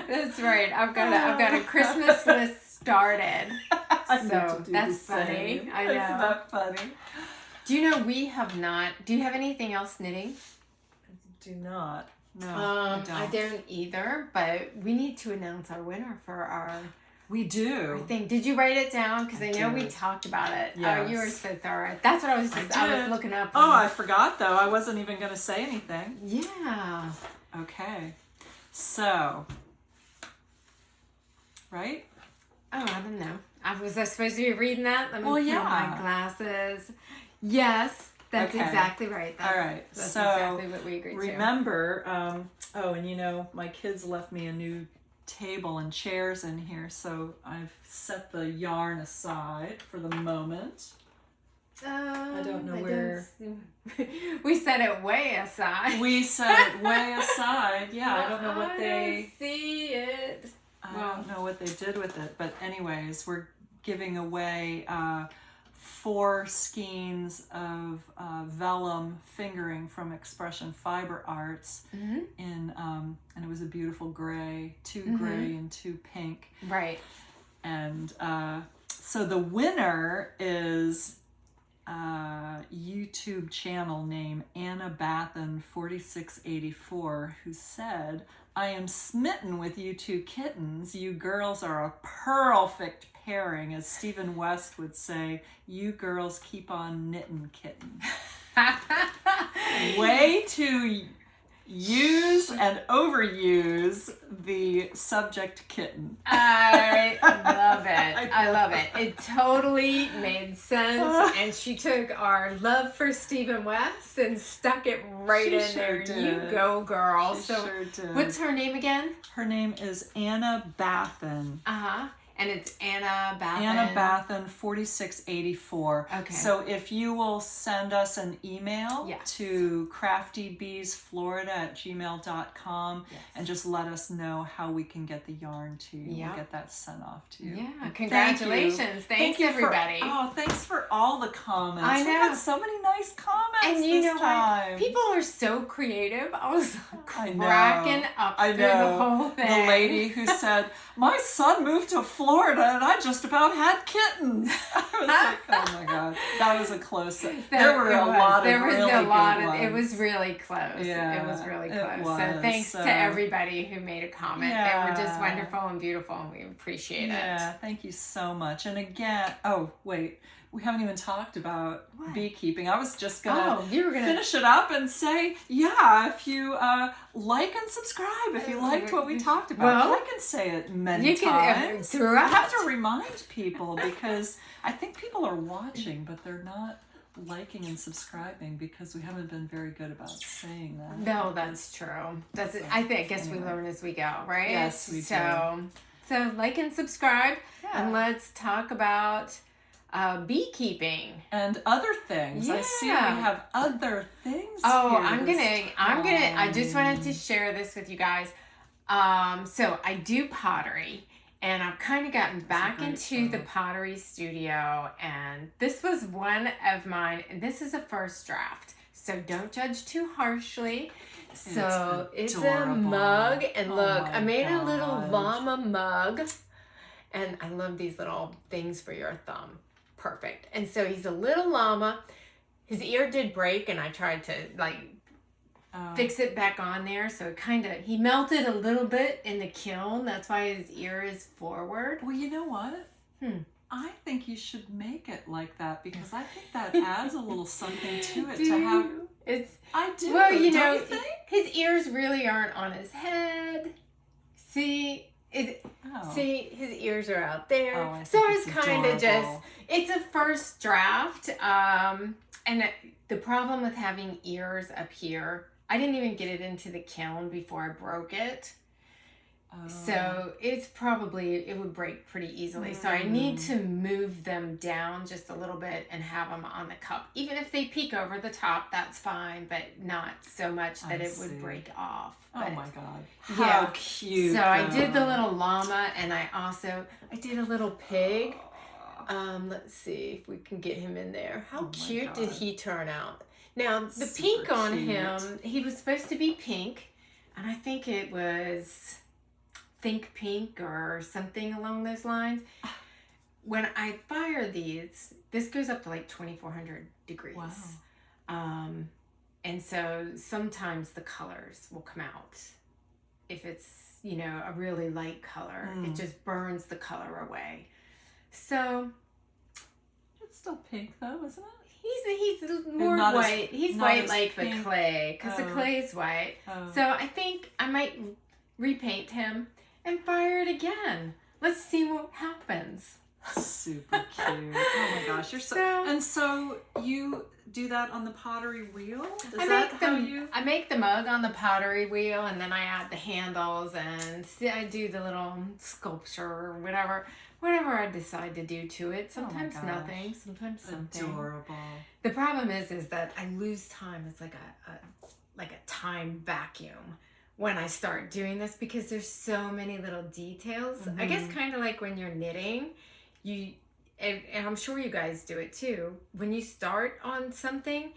That's right. I've got a Christmas list started. So that's funny. I know. Isn't that funny? Do you know we have not? Do you have anything else knitting? Do not. No, I don't either. But we need to announce our winner for our. We do. I think. Did you write it down? Because I know we talked about it. Yes. Oh, you were so thorough. That's what I was just. I was looking up. Oh, I forgot though. I wasn't even going to say anything. Yeah. Okay. So. Right. Oh, I don't know. Was I supposed to be reading that? Let me put on my glasses. Yes. That's exactly right. All right. That's so exactly what we agreed to. Remember, and you know, my kids left me a new table and chairs in here, so I've set the yarn aside for the moment. I don't know where. We set it way aside. We set it way aside. Yeah, I don't know what I see it. I don't know what they did with it, but anyways, we're giving away 4 skeins of vellum fingering from Expression Fiber Arts in and it was a beautiful gray, 2 gray and 2 pink. Right. And so the winner is YouTube channel name Anna Bathen 4684, who said, I am smitten with you 2 kittens. You girls are a perfect pairing. As Stephen West would say, you girls keep on knitting, kitten. Way to use and overuse the subject kitten. I love it. I love it. It totally made sense. And she took our love for Stephen West and stuck it right in there. Did. You go, girl. She sure did. What's her name again? Her name is Anna Bathen. Uh-huh. And it's Anna Bathen. Anna Bathen 4684. Okay. So if you will send us an email to CraftyBeesFlorida@gmail.com and just let us know how we can get the yarn to you. We'll get that sent off to you. Yeah. Congratulations. Thanks everybody. Thanks for all the comments. I know. We got so many nice comments and you this know time. What? People are so creative. I was cracking up I through the whole thing. The lady who said, my son moved to Florida and I just about had kittens. I was like, oh my God. That was a close. There were a lot of really good ones. It was really close. Yeah, it was really close. was. So thanks to everybody who made a comment. Yeah. They were just wonderful and beautiful and we appreciate it. Yeah, thank you so much. And again, we haven't even talked about What? beekeeping. I was just gonna you were gonna finish it up and say, yeah, if you like and subscribe, if you liked what we talked about. Well, I can say it many you can times. throughout. I have to remind people because I think people are watching, but they're not liking and subscribing because we haven't been very good about saying that. No, that's true. That's it. I guess we learn as we go, right? Yes, we do. So like and subscribe, Yeah. and let's talk about beekeeping And other things. I see we Yeah. have other things. Oh, here I'm this gonna. I just wanted time. to share this with you guys. So I do pottery, and I've kind of gotten back great into the job. pottery studio, and this was one of mine. And this is a first draft, so don't judge too harshly. So it's a adorable. mug, and Oh look, my I made a little gosh. llama mug, and I love these little things for your thumb. Perfect. And so he's a little llama. His ear did break, and I tried to fix it back on there. So he melted a little bit in the kiln. That's why his ear is forward. Well, you know what? I think you should make it like that because I think that adds a little something to it to have. I do. Well, you Don't know, you think? his ears really aren't on his head. See, Oh. see, his ears are out there. Oh, I So think it's it's kind of just, adorable. it's a first draft. And the problem with having ears up here, I didn't even get it into the kiln before I broke it. Oh. So it would break pretty easily. So I need to move them down just a little bit and have them on the cup. Even if they peek over the top, that's fine, but not so much that I it would see. break off. Oh But, my God. yeah. How cute. So I did the though. little llama, and I did a little pig. Let's see if we can get him in there. How Oh my cute did God. he turn out? Now, the Super pink on cute. him, he was supposed to be pink, and I think it was Think Pink or something along those lines. When I fire these, this goes up to like 2,400 degrees. Wow. And so sometimes the colors will come out. If it's, a really light color, it just burns the color away. So It's still pink though, isn't it? he's more not as- white. He's not white as like the pink. clay, because the Oh. clay is white. Oh. So I think I might repaint him and fire it again. Let's see what happens. Super cute. Oh my gosh, you're so. And so you do that on the pottery wheel? Is I make the mug on the pottery wheel, and then I add the handles, and I do the little sculpture or whatever I decide to do to it. Sometimes gosh. nothing, sometimes something. Adorable. The problem is that I lose time. It's like a time vacuum when I start doing this because there's so many little details. I guess kind of like when you're knitting, and I'm sure you guys do it too. When you start on something,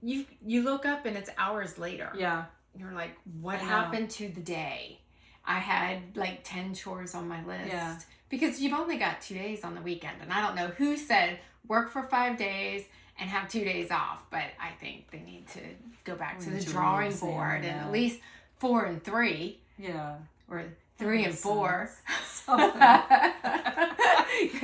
you look up and it's hours later. Yeah. You're like, what happened to the day? I had like 10 chores on my list. Yeah. Because you've only got 2 days on the weekend. And I don't know who said work for 5 days and have 2 days off. But I think they need to go back to the drawing board and at least 4 and 3. Yeah. Or 3 and 4.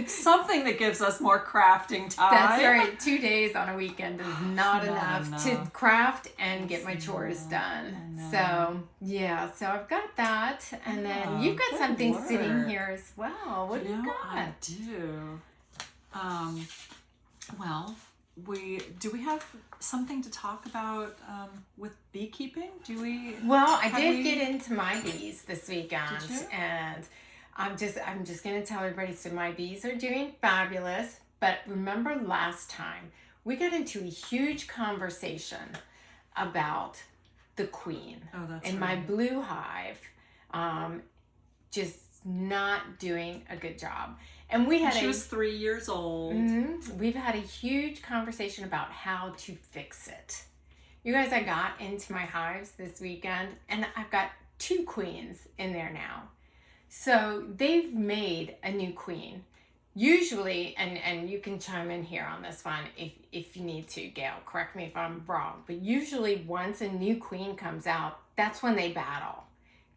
Something that gives us more crafting time. That's right. 2 days on a weekend is not enough to craft and get my chores done. So, yeah. So I've got that. And then you've got good something work. sitting here as well. What do you got? I do. Well, do we have something to talk about with beekeeping? Do we? Well, I did get into my bees this weekend. Did you? And I'm just going to tell everybody, so my bees are doing fabulous. But remember last time, we got into a huge conversation about the queen. Oh, that's and right. my blue hive just not doing a good job. And we had She was 3 years old. We've had a huge conversation about how to fix it. You guys, I got into my hives this weekend, and I've got 2 queens in there now. So they've made a new queen. Usually, and you can chime in here on this one if you need to, Gail, correct me if I'm wrong, but usually once a new queen comes out, that's when they battle.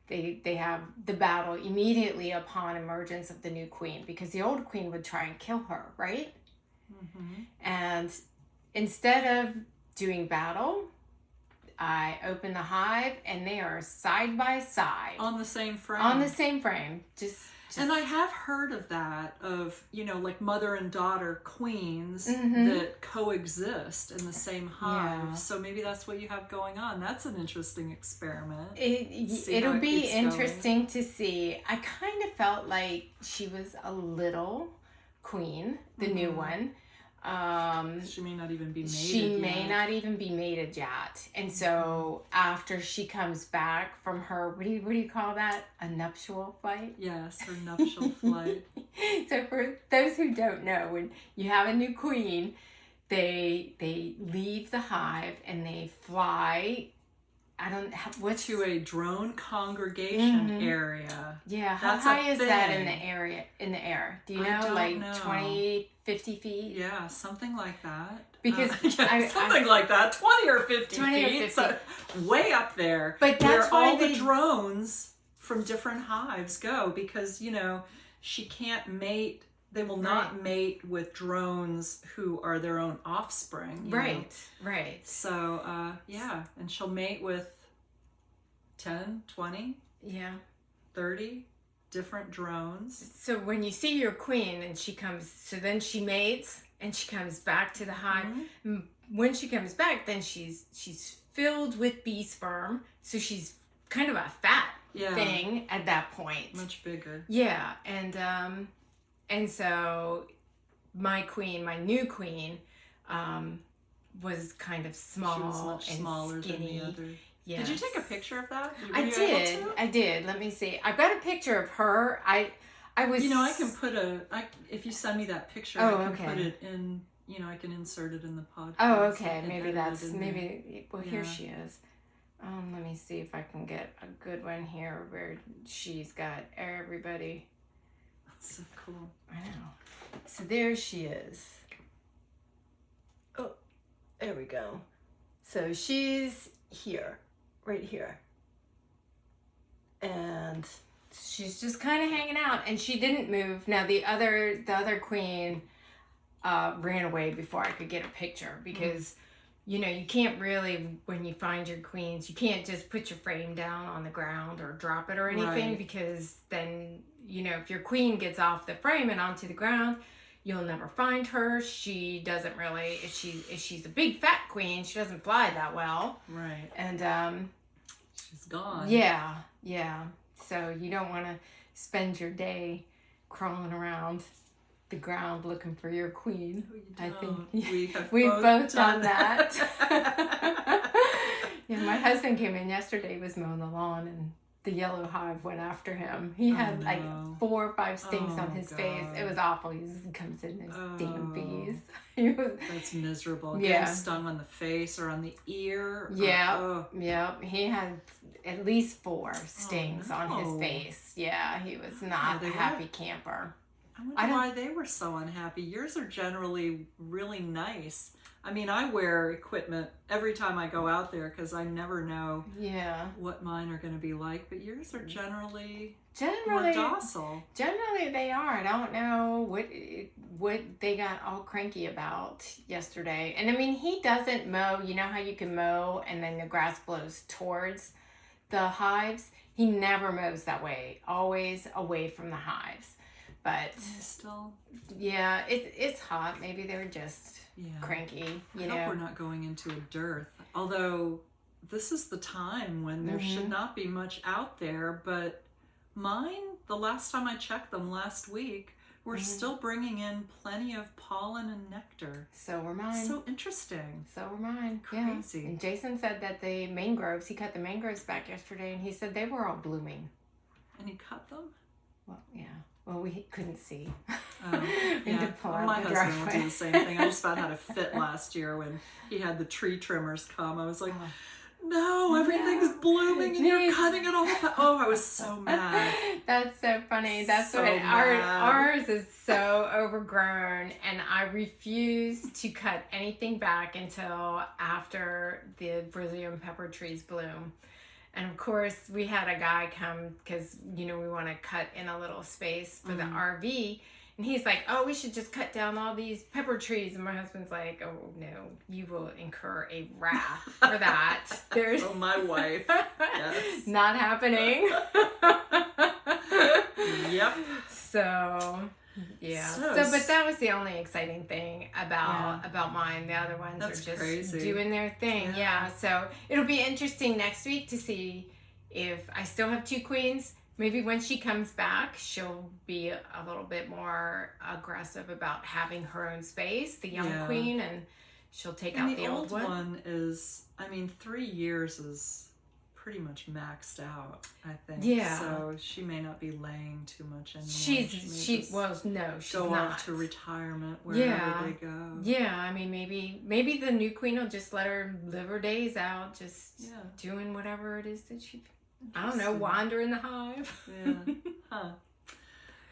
They have the battle immediately upon emergence of the new queen, because the old queen would try and kill her, right? And instead of doing battle, I open the hive and they are side by side. On the same frame. On the same frame. Just And I have heard of that, of, you know, like mother and daughter queens that coexist in the same hive. Yeah. So maybe that's what you have going on. That's an interesting experiment. It'll be interesting to see. I kind of felt like she was a little queen, the new one. She may not even be mated She yet. may not even be mated yet. And so after she comes back from her, what do you call that? A nuptial flight? Yes, her nuptial flight. So for those who don't know, when you have a new queen, they leave the hive and they fly. I don't have what's to a drone congregation area. Yeah, how high is that in the area, in the air? Do you know? I don't like know. 20, 50 feet? Yeah, something like that. Because something like that, 20 or 50 20 or feet, 50. so way up there. But that's where why all the drones from different hives go, because, you know, she can't mate. They will not mate with drones who are their own offspring. You know? Right. So, yeah, and she'll mate with 10, 20, 30 different drones. So when you see your queen and she comes, so then she mates and she comes back to the hive. When she comes back, then she's filled with bee sperm. So she's kind of a fat thing at that point. Much bigger. Yeah, and so my new queen, was kind of small. She was much and smaller skinny. than the other. Yes. Did you take a picture of that? I did. Let me see. I've got a picture of her. I was. You know, I can put if you send me that picture, I can put it in. You know, I can insert it in the podcast. Oh, okay. Well, here she is. Let me see if I can get a good one here where she's got everybody. That's so cool. I know. So there she is. Oh, there we go. So she's here, right here. And she's just kind of hanging out, and she didn't move. Now the other queen ran away before I could get a picture, because you know, you can't really, when you find your queens, you can't just put your frame down on the ground or drop it or anything, because then, you know, if your queen gets off the frame and onto the ground, you'll never find her. She doesn't really, if she's a big fat queen, she doesn't fly that well. Right. And she's gone. Yeah. So you don't want to spend your day crawling around the ground looking for your queen. No, you don't. I think we've both done that. Yeah, my husband came in yesterday, he was mowing the lawn, and the yellow hive went after him. He had like 4 or 5 stings on his face. It was awful. He just comes in his damn bees. That's miserable. Yeah. Getting stung on the face or on the ear. Yep. He had at least 4 stings on his face. Yeah, he was not a happy camper. I wonder why they were so unhappy. Yours are generally really nice. I mean, I wear equipment every time I go out there because I never know what mine are going to be like. But yours are generally more docile. Generally, they are. I don't know what they got all cranky about yesterday. And I mean, he doesn't mow. You know how you can mow and then the grass blows towards the hives? He never mows that way. Always away from the hives. But still, yeah, it's hot. Maybe they're just cranky. I hope we're not going into a dearth. Although this is the time when there should not be much out there. But mine, the last time I checked them last week, were still bringing in plenty of pollen and nectar. So were mine. So interesting. So were mine. Crazy. Yeah. And Jason said that the mangroves, he cut the mangroves back yesterday, and he said they were all blooming. And he cut them? Well, yeah. Well, we couldn't see. Yeah. My husband will do the same thing. I just about had a fit last year when he had the tree trimmers come. I was like, no, everything's blooming and you're cutting it all back. Oh, I was so mad. That's so funny. That's so what ours is so overgrown, and I refuse to cut anything back until after the Brazilian pepper trees bloom. And of course, we had a guy come because, you know, we want to cut in a little space for the RV. And he's like, oh, we should just cut down all these pepper trees. And my husband's like, oh, no, you will incur a wrath for that. There's Oh, my wife. Yes. not happening. Yep. So, yeah. So, But that was the only exciting thing about mine. The other ones That's are just crazy. doing their thing. Yeah. So it'll be interesting next week to see if I still have two queens. Maybe when she comes back, she'll be a little bit more aggressive about having her own space, the young queen, and she'll take out the old one. Is, I mean, 3 years is pretty much maxed out, I think. Yeah. So she may not be laying too much anymore. She's go not. off to retirement wherever they go. Yeah, I mean, maybe the new queen will just let her live her days out, just doing whatever it is that she, I don't know, wander in the hive. Yeah. Huh.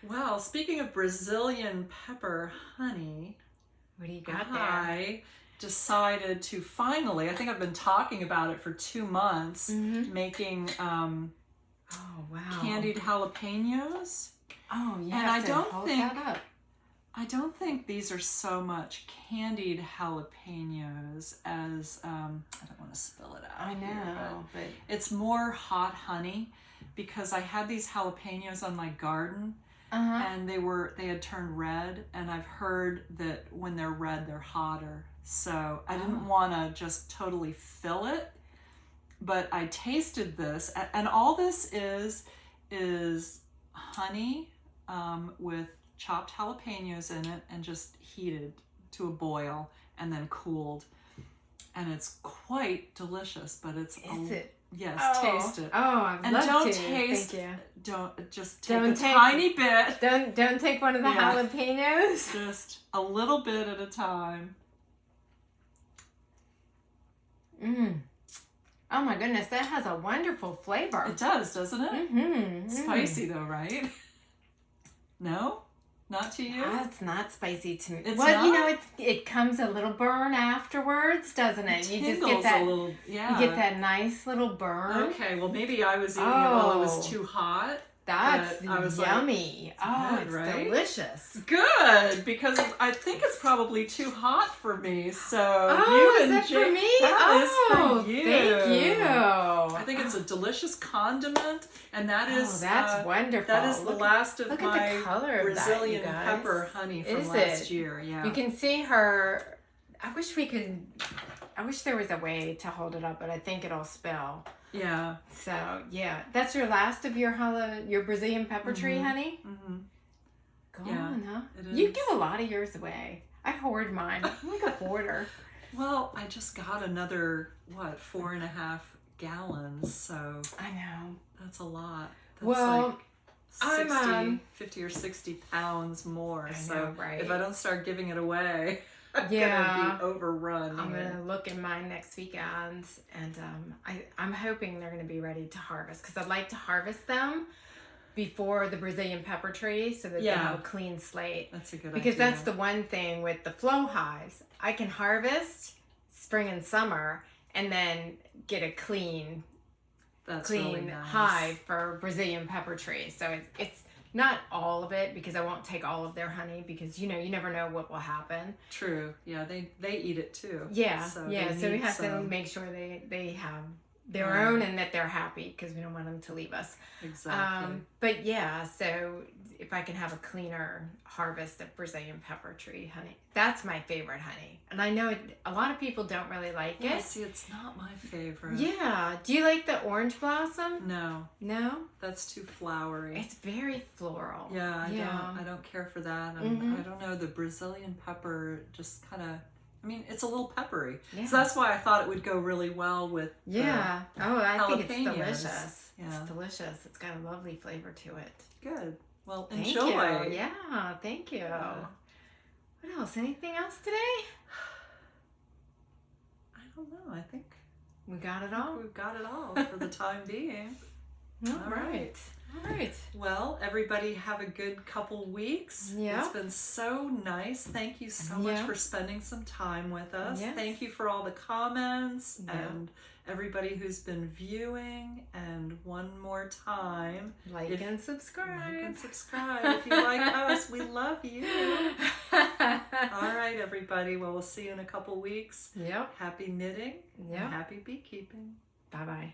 Well, speaking of Brazilian pepper honey, What do you got there? I decided to finally, I think I've been talking about it for 2 months, making Oh, wow. candied jalapenos. Oh, yeah. And I don't think these are so much candied jalapenos as I don't want to spill it out. I know, but it's more hot honey, because I had these jalapenos on my garden and they had turned red, and I've heard that when they're red they're hotter. So I didn't want to just totally fill it, but I tasted this, and all this is honey with chopped jalapenos in it and just heated to a boil and then cooled, and it's quite delicious. But it's yes, taste it. Oh, I'd and love don't to. taste. Thank you. Don't just take tiny bit. Don't take one of the jalapenos. Just a little bit at a time. Oh my goodness, that has a wonderful flavor. It does, doesn't it? Spicy though, right? No? Not to you? It's not spicy to me. It's well, not? you know, it comes a little burn afterwards, doesn't it? You just get that a little, you get that nice little burn. Okay, well maybe I was eating it while it was too hot. That's I was yummy. Good, it's right? delicious. Good, because I think it's probably too hot for me. So is that for me? That is for you. Thank you. I think it's a delicious condiment, and that is that's wonderful. That is the last of look my at the color Brazilian of that, you guys. pepper honey from Is last it? year. Yeah, You can see her. I wish there was a way to hold it up, but I think it'll spill. Yeah. So yeah, that's your last of your Brazilian pepper tree, honey. Go on, huh? You give a lot of yours away. I hoard mine. I'm like a hoarder. Well, I just got another 4.5 gallons, so I know that's a lot. That's well, like I'm 50 or 60 pounds more. I know, right? If I don't start giving it away, I'm gonna be overrun. I'm gonna look in mine next weekend, and I'm hoping they're gonna be ready to harvest, because I'd like to harvest them before the Brazilian pepper tree, so that they have a clean slate. That's a good idea. Because that's the one thing with the flow hives. I can harvest spring and summer and then get a clean really nice. hive for Brazilian pepper tree. So it's not all of it, because I won't take all of their honey, because you never know what will happen. True. Yeah, they eat it too. Yeah. So So we have to make sure they have their own, and that they're happy, because we don't want them to leave us. Exactly. But yeah, so if I can have a cleaner harvest of Brazilian pepper tree honey, that's my favorite honey. And I know a lot of people don't really like it. See, it's not my favorite. Yeah. Do you like the orange blossom? No. No? That's too flowery. It's very floral. Yeah, I don't care for that. And I don't know, the Brazilian pepper just kind of, I mean, it's a little peppery. Yeah. So that's why I thought it would go really well with I think it's delicious. Yeah. It's delicious. It's got a lovely flavor to it. Good. Well, Thank enjoy. You. Yeah, thank you. What else? Anything else today? I don't know. I think we got it all. We've got it all for the time being. All right. All right. Well, everybody have a good couple weeks. Yeah. It's been so nice. Thank you so much for spending some time with us. Yes. Thank you for all the comments and everybody who's been viewing. And one more time, Like and subscribe. Like and subscribe. If you like us, we love you. All right, everybody. Well, we'll see you in a couple weeks. Yep. Happy knitting. Yep. And happy beekeeping. Bye-bye.